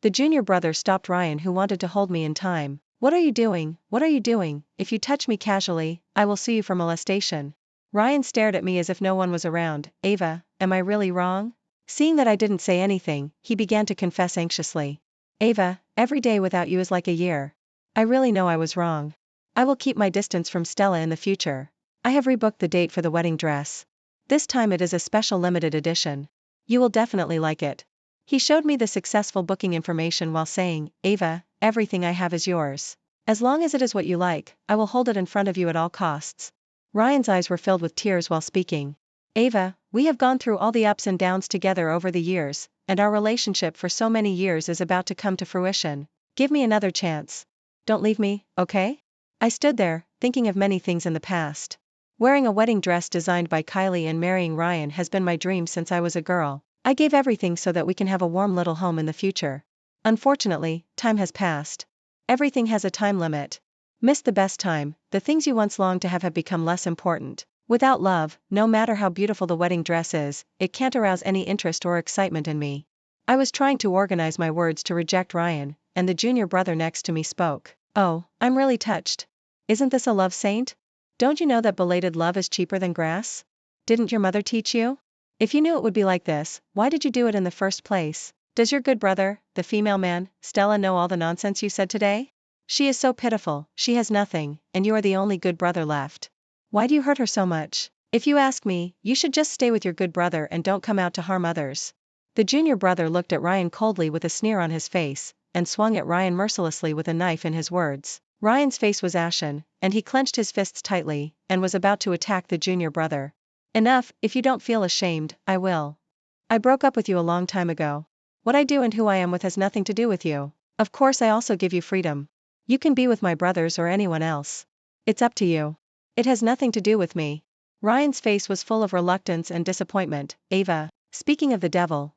The junior brother stopped Ryan, who wanted to hold me in time. What are you doing? What are you doing? If you touch me casually, I will sue you for molestation. Ryan stared at me as if no one was around. Ava, am I really wrong? Seeing that I didn't say anything, he began to confess anxiously. Ava, every day without you is like a year. I really know I was wrong. I will keep my distance from Stella in the future. I have rebooked the date for the wedding dress. This time it is a special limited edition. You will definitely like it. He showed me the successful booking information while saying, Ava, everything I have is yours. As long as it is what you like, I will hold it in front of you at all costs. Ryan's eyes were filled with tears while speaking. Ava, we have gone through all the ups and downs together over the years, and our relationship for so many years is about to come to fruition. Give me another chance. Don't leave me, okay? I stood there, thinking of many things in the past. Wearing a wedding dress designed by Kylie and marrying Ryan has been my dream since I was a girl. I gave everything so that we can have a warm little home in the future. Unfortunately, time has passed. Everything has a time limit. Missed the best time, the things you once longed to have become less important. Without love, no matter how beautiful the wedding dress is, it can't arouse any interest or excitement in me. I was trying to organize my words to reject Ryan, and the junior brother next to me spoke. Oh, I'm really touched. Isn't this a love saint? Don't you know that belated love is cheaper than grass? Didn't your mother teach you? If you knew it would be like this, why did you do it in the first place? Does your good brother, the female man, Stella, know all the nonsense you said today? She is so pitiful, she has nothing, and you are the only good brother left. Why do you hurt her so much? If you ask me, you should just stay with your good brother and don't come out to harm others. The junior brother looked at Ryan coldly with a sneer on his face, and swung at Ryan mercilessly with a knife in his words. Ryan's face was ashen, and he clenched his fists tightly, and was about to attack the junior brother. Enough, if you don't feel ashamed, I will. I broke up with you a long time ago. What I do and who I am with has nothing to do with you. Of course I also give you freedom. You can be with my brothers or anyone else. It's up to you. It has nothing to do with me. Ryan's face was full of reluctance and disappointment. Ava, speaking of the devil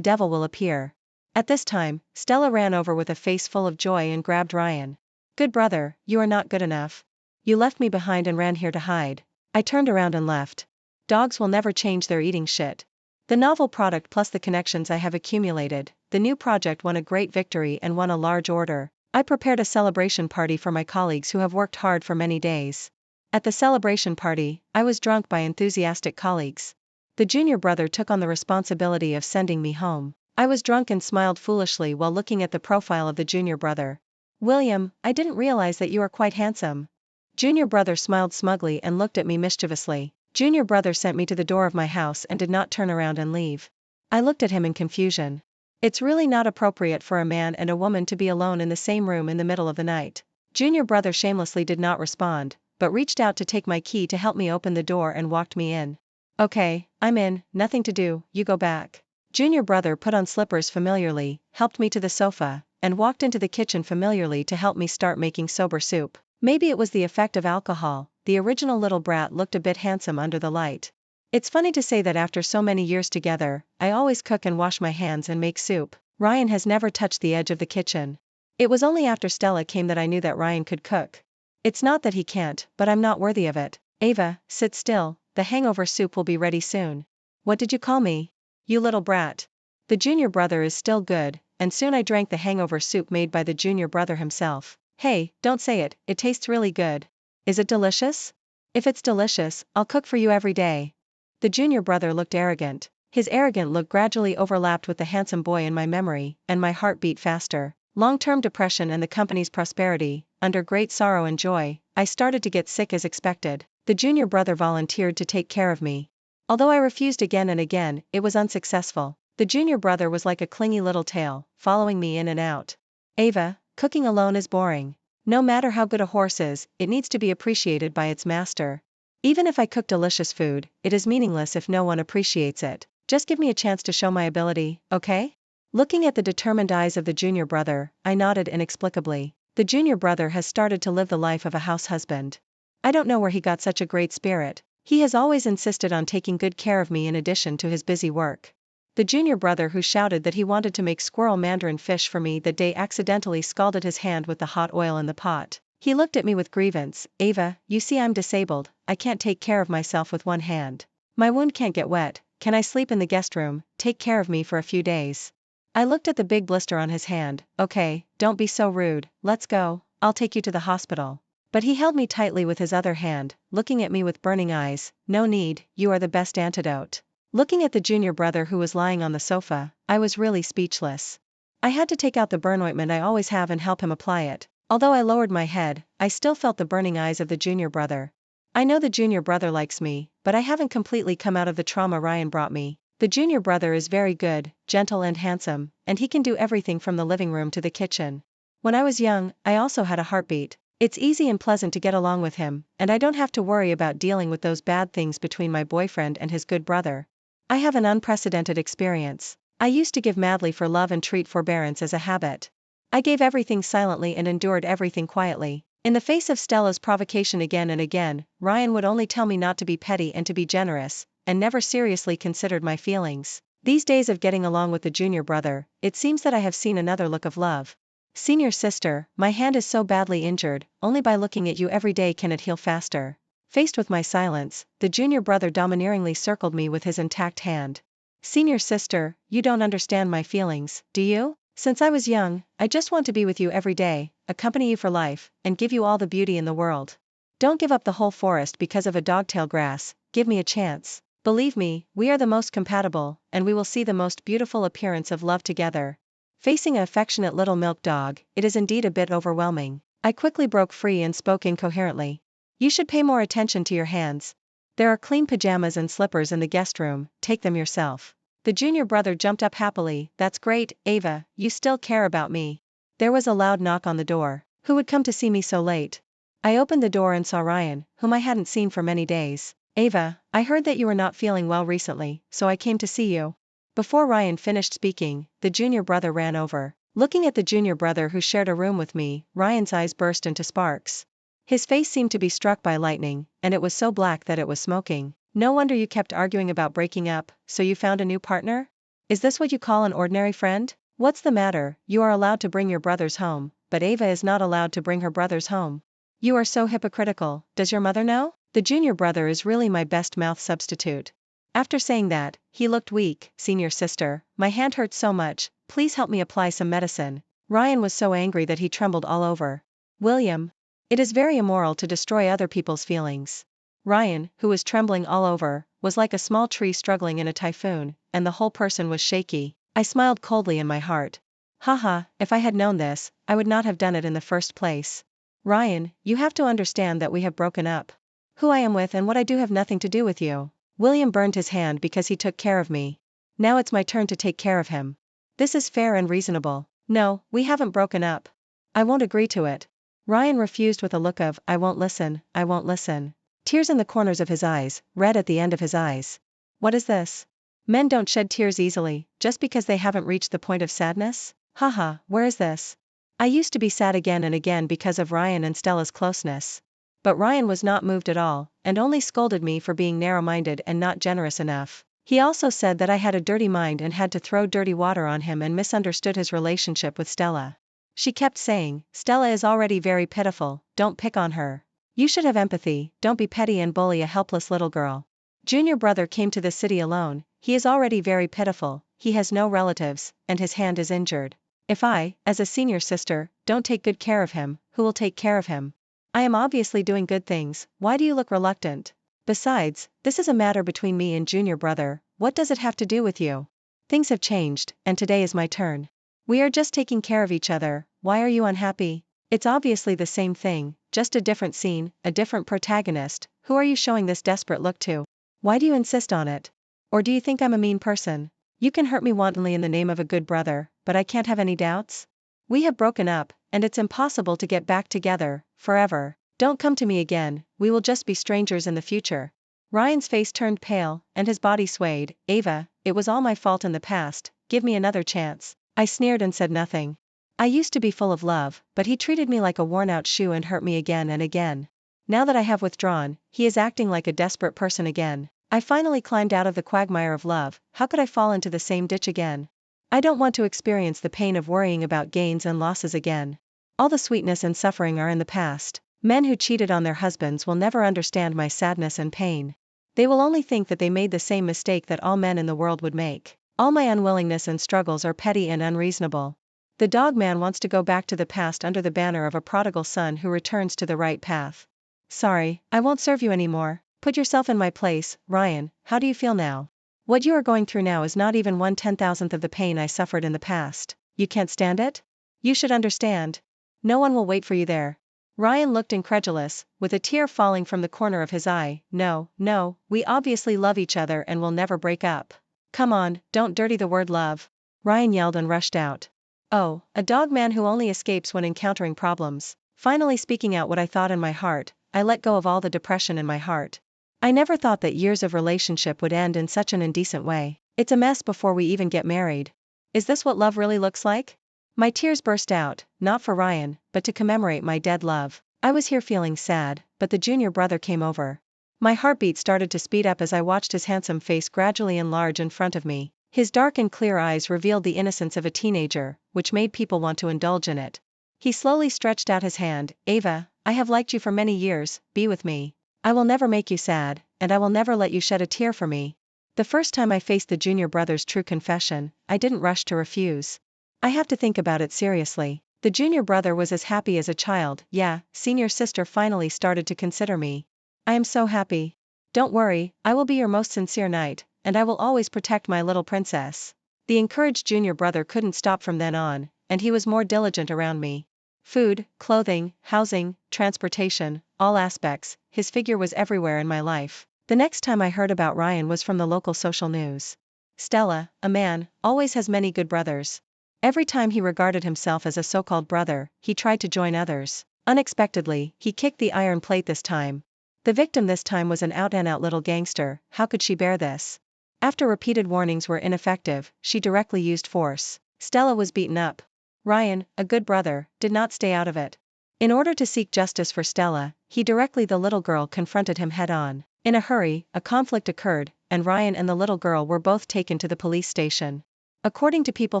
will appear. At this time, Stella ran over with a face full of joy and grabbed Ryan. Good brother, you are not good enough. You left me behind and ran here to hide. I turned around and left. Dogs will never change their eating shit. The novel product plus the connections I have accumulated, the new project won a great victory and won a large order. I prepared a celebration party for my colleagues who have worked hard for many days. At the celebration party, I was drunk by enthusiastic colleagues. The junior brother took on the responsibility of sending me home. I was drunk and smiled foolishly while looking at the profile of the junior brother. William, I didn't realize that you are quite handsome. Junior brother smiled smugly and looked at me mischievously. Junior brother sent me to the door of my house and did not turn around and leave. I looked at him in confusion. It's really not appropriate for a man and a woman to be alone in the same room in the middle of the night. Junior brother shamelessly did not respond, but reached out to take my key to help me open the door and walked me in. Okay, I'm in, nothing to do, you go back. Junior brother put on slippers familiarly, helped me to the sofa, and walked into the kitchen familiarly to help me start making soba soup. Maybe it was the effect of alcohol, the original little brat looked a bit handsome under the light. It's funny to say that after so many years together, I always cook and wash my hands and make soup. Ryan has never touched the edge of the kitchen. It was only after Stella came that I knew that Ryan could cook. It's not that he can't, but I'm not worthy of it. Ava, sit still, the hangover soup will be ready soon. What did you call me? You little brat. The junior brother is still good, and soon I drank the hangover soup made by the junior brother himself. Hey, don't say it, it tastes really good. Is it delicious? If it's delicious, I'll cook for you every day. The junior brother looked arrogant. His arrogant look gradually overlapped with the handsome boy in my memory, and my heart beat faster. Long-term depression and the company's prosperity, under great sorrow and joy, I started to get sick as expected. The junior brother volunteered to take care of me. Although I refused again and again, it was unsuccessful. The junior brother was like a clingy little tail, following me in and out. Ava, cooking alone is boring. No matter how good a horse is, it needs to be appreciated by its master. Even if I cook delicious food, it is meaningless if no one appreciates it. Just give me a chance to show my ability, okay? Looking at the determined eyes of the junior brother, I nodded inexplicably. The junior brother has started to live the life of a house husband. I don't know where he got such a great spirit. He has always insisted on taking good care of me in addition to his busy work. The junior brother who shouted that he wanted to make squirrel mandarin fish for me that day accidentally scalded his hand with the hot oil in the pot. He looked at me with grievance. Ava, you see I'm disabled, I can't take care of myself with one hand. My wound can't get wet, can I sleep in the guest room, take care of me for a few days. I looked at the big blister on his hand. Okay, don't be so rude, let's go, I'll take you to the hospital. But he held me tightly with his other hand, looking at me with burning eyes. No need, you are the best antidote. Looking at the junior brother who was lying on the sofa, I was really speechless. I had to take out the burn ointment I always have and help him apply it. Although I lowered my head, I still felt the burning eyes of the junior brother. I know the junior brother likes me, but I haven't completely come out of the trauma Ryan brought me. The junior brother is very good, gentle and handsome, and he can do everything from the living room to the kitchen. When I was young, I also had a heartbeat. It's easy and pleasant to get along with him, and I don't have to worry about dealing with those bad things between my boyfriend and his good brother. I have an unprecedented experience. I used to give madly for love and treat forbearance as a habit. I gave everything silently and endured everything quietly. In the face of Stella's provocation again and again, Ryan would only tell me not to be petty and to be generous, and never seriously considered my feelings. These days of getting along with the junior brother, it seems that I have seen another look of love. Senior sister, my hand is so badly injured, only by looking at you every day can it heal faster. Faced with my silence, the junior brother domineeringly circled me with his intact hand. Senior sister, you don't understand my feelings, do you? Since I was young, I just want to be with you every day, accompany you for life, and give you all the beauty in the world. Don't give up the whole forest because of a dogtail grass, give me a chance. Believe me, we are the most compatible, and we will see the most beautiful appearance of love together. Facing an affectionate little milk dog, it is indeed a bit overwhelming. I quickly broke free and spoke incoherently. You should pay more attention to your hands. There are clean pajamas and slippers in the guest room, take them yourself. The junior brother jumped up happily. That's great, Ava, you still care about me. There was a loud knock on the door. Who would come to see me so late? I opened the door and saw Ryan, whom I hadn't seen for many days. Ava, I heard that you were not feeling well recently, so I came to see you. Before Ryan finished speaking, the junior brother ran over. Looking at the junior brother who shared a room with me, Ryan's eyes burst into sparks. His face seemed to be struck by lightning, and it was so black that it was smoking. No wonder you kept arguing about breaking up, so you found a new partner? Is this what you call an ordinary friend? What's the matter? You are allowed to bring your brothers home, but Ava is not allowed to bring her brothers home. You are so hypocritical, does your mother know? The junior brother is really my best mouth substitute. After saying that, he looked weak. Senior sister, my hand hurts so much, please help me apply some medicine. Ryan was so angry that he trembled all over. William. It is very immoral to destroy other people's feelings. Ryan, who was trembling all over, was like a small tree struggling in a typhoon, and the whole person was shaky. I smiled coldly in my heart. Haha, if I had known this, I would not have done it in the first place. Ryan, you have to understand that we have broken up. Who I am with and what I do have nothing to do with you. William burned his hand because he took care of me. Now it's my turn to take care of him. This is fair and reasonable. No, we haven't broken up. I won't agree to it. Ryan refused with a look of, I won't listen, I won't listen. Tears in the corners of his eyes, red at the end of his eyes. What is this? Men don't shed tears easily, just because they haven't reached the point of sadness? Haha, where is this? I used to be sad again and again because of Ryan and Stella's closeness. But Ryan was not moved at all, and only scolded me for being narrow-minded and not generous enough. He also said that I had a dirty mind and had to throw dirty water on him and misunderstood his relationship with Stella. She kept saying, "Stella is already very pitiful, don't pick on her. You should have empathy, don't be petty and bully a helpless little girl. Junior brother came to the city alone, he is already very pitiful, he has no relatives, and his hand is injured. If I, as a senior sister, don't take good care of him, who will take care of him? I am obviously doing good things, why do you look reluctant? Besides, this is a matter between me and junior brother, what does it have to do with you? Things have changed, and today is my turn. We are just taking care of each other, why are you unhappy? It's obviously the same thing, just a different scene, a different protagonist, who are you showing this desperate look to? Why do you insist on it? Or do you think I'm a mean person? You can hurt me wantonly in the name of a good brother, but I can't have any doubts? We have broken up, and it's impossible to get back together, forever. Don't come to me again, we will just be strangers in the future. Ryan's face turned pale, and his body swayed. Ava, it was all my fault in the past, give me another chance. I sneered and said nothing. I used to be full of love, but he treated me like a worn-out shoe and hurt me again and again. Now that I have withdrawn, he is acting like a desperate person again. I finally climbed out of the quagmire of love, how could I fall into the same ditch again? I don't want to experience the pain of worrying about gains and losses again. All the sweetness and suffering are in the past. Men who cheated on their husbands will never understand my sadness and pain. They will only think that they made the same mistake that all men in the world would make. All my unwillingness and struggles are petty and unreasonable. The dog man wants to go back to the past under the banner of a prodigal son who returns to the right path. Sorry, I won't serve you anymore. Put yourself in my place, Ryan, how do you feel now? What you are going through now is not even 1/10,000th of the pain I suffered in the past. You can't stand it? You should understand. No one will wait for you there. Ryan looked incredulous, with a tear falling from the corner of his eye. No, we obviously love each other and will never break up. Come on, don't dirty the word love. Ryan yelled and rushed out. Oh, a dog man who only escapes when encountering problems. Finally speaking out what I thought in my heart, I let go of all the depression in my heart. I never thought that years of relationship would end in such an indecent way. It's a mess before we even get married. Is this what love really looks like? My tears burst out, not for Ryan, but to commemorate my dead love. I was here feeling sad, but the junior brother came over. My heartbeat started to speed up as I watched his handsome face gradually enlarge in front of me. His dark and clear eyes revealed the innocence of a teenager, which made people want to indulge in it. He slowly stretched out his hand. Ava, I have liked you for many years, be with me. I will never make you sad, and I will never let you shed a tear for me. The first time I faced the junior brother's true confession, I didn't rush to refuse. I have to think about it seriously. The junior brother was as happy as a child. Yeah, senior sister finally started to consider me. I am so happy. Don't worry, I will be your most sincere knight, and I will always protect my little princess. The encouraged junior brother couldn't stop from then on, and he was more diligent around me. Food, clothing, housing, transportation, all aspects, his figure was everywhere in my life. The next time I heard about Ryan was from the local social news. Stella, a man, always has many good brothers. Every time he regarded himself as a so-called brother, he tried to join others. Unexpectedly, he kicked the iron plate this time. The victim this time was an out-and-out little gangster. How could she bear this? After repeated warnings were ineffective, she directly used force. Stella was beaten up. Ryan, a good brother, did not stay out of it. In order to seek justice for Stella, the little girl confronted him head-on. In a hurry, a conflict occurred, and Ryan and the little girl were both taken to the police station. According to people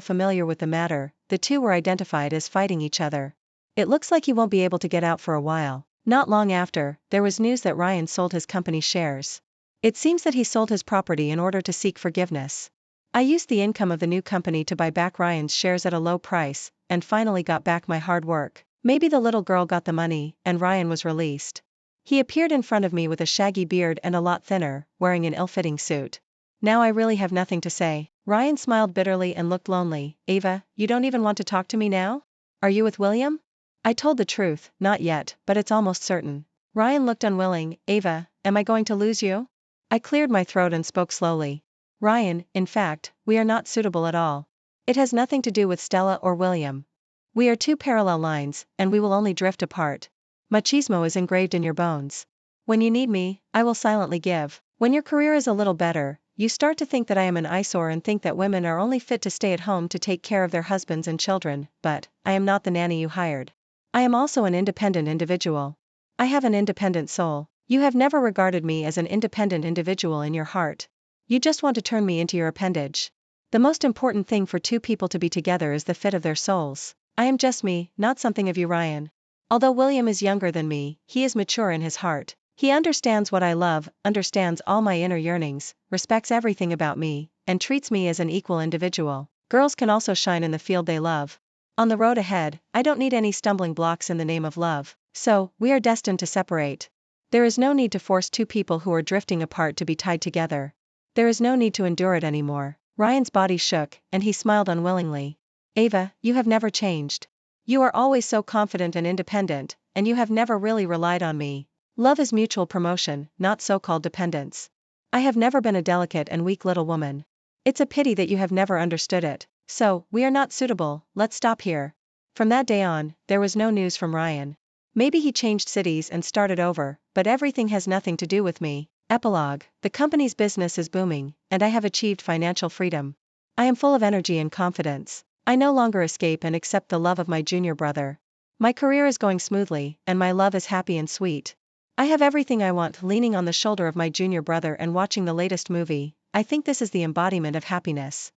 familiar with the matter, the two were identified as fighting each other. It looks like he won't be able to get out for a while. Not long after, there was news that Ryan sold his company's shares. It seems that he sold his property in order to seek forgiveness. I used the income of the new company to buy back Ryan's shares at a low price, and finally got back my hard work. Maybe the little girl got the money, and Ryan was released. He appeared in front of me with a shaggy beard and a lot thinner, wearing an ill-fitting suit. Now I really have nothing to say. Ryan smiled bitterly and looked lonely. Ava, you don't even want to talk to me now? Are you with William? I told the truth, not yet, but it's almost certain. Ryan looked unwilling. Ava, am I going to lose you? I cleared my throat and spoke slowly. Ryan, in fact, we are not suitable at all. It has nothing to do with Stella or William. We are two parallel lines, and we will only drift apart. Machismo is engraved in your bones. When you need me, I will silently give. When your career is a little better, you start to think that I am an eyesore and think that women are only fit to stay at home to take care of their husbands and children, but I am not the nanny you hired. I am also an independent individual. I have an independent soul. You have never regarded me as an independent individual in your heart. You just want to turn me into your appendage. The most important thing for two people to be together is the fit of their souls. I am just me, not something of you, Ryan. Although William is younger than me, he is mature in his heart. He understands what I love, understands all my inner yearnings, respects everything about me, and treats me as an equal individual. Girls can also shine in the field they love. On the road ahead, I don't need any stumbling blocks in the name of love. So, we are destined to separate. There is no need to force two people who are drifting apart to be tied together. There is no need to endure it anymore. Ryan's body shook, and he smiled unwillingly. Ava, you have never changed. You are always so confident and independent, and you have never really relied on me. Love is mutual promotion, not so-called dependence. I have never been a delicate and weak little woman. It's a pity that you have never understood it. So, we are not suitable, let's stop here. From that day on, there was no news from Ryan. Maybe he changed cities and started over, but everything has nothing to do with me. Epilogue. The company's business is booming, and I have achieved financial freedom. I am full of energy and confidence. I no longer escape and accept the love of my junior brother. My career is going smoothly, and my love is happy and sweet. I have everything I want, leaning on the shoulder of my junior brother and watching the latest movie. I think this is the embodiment of happiness.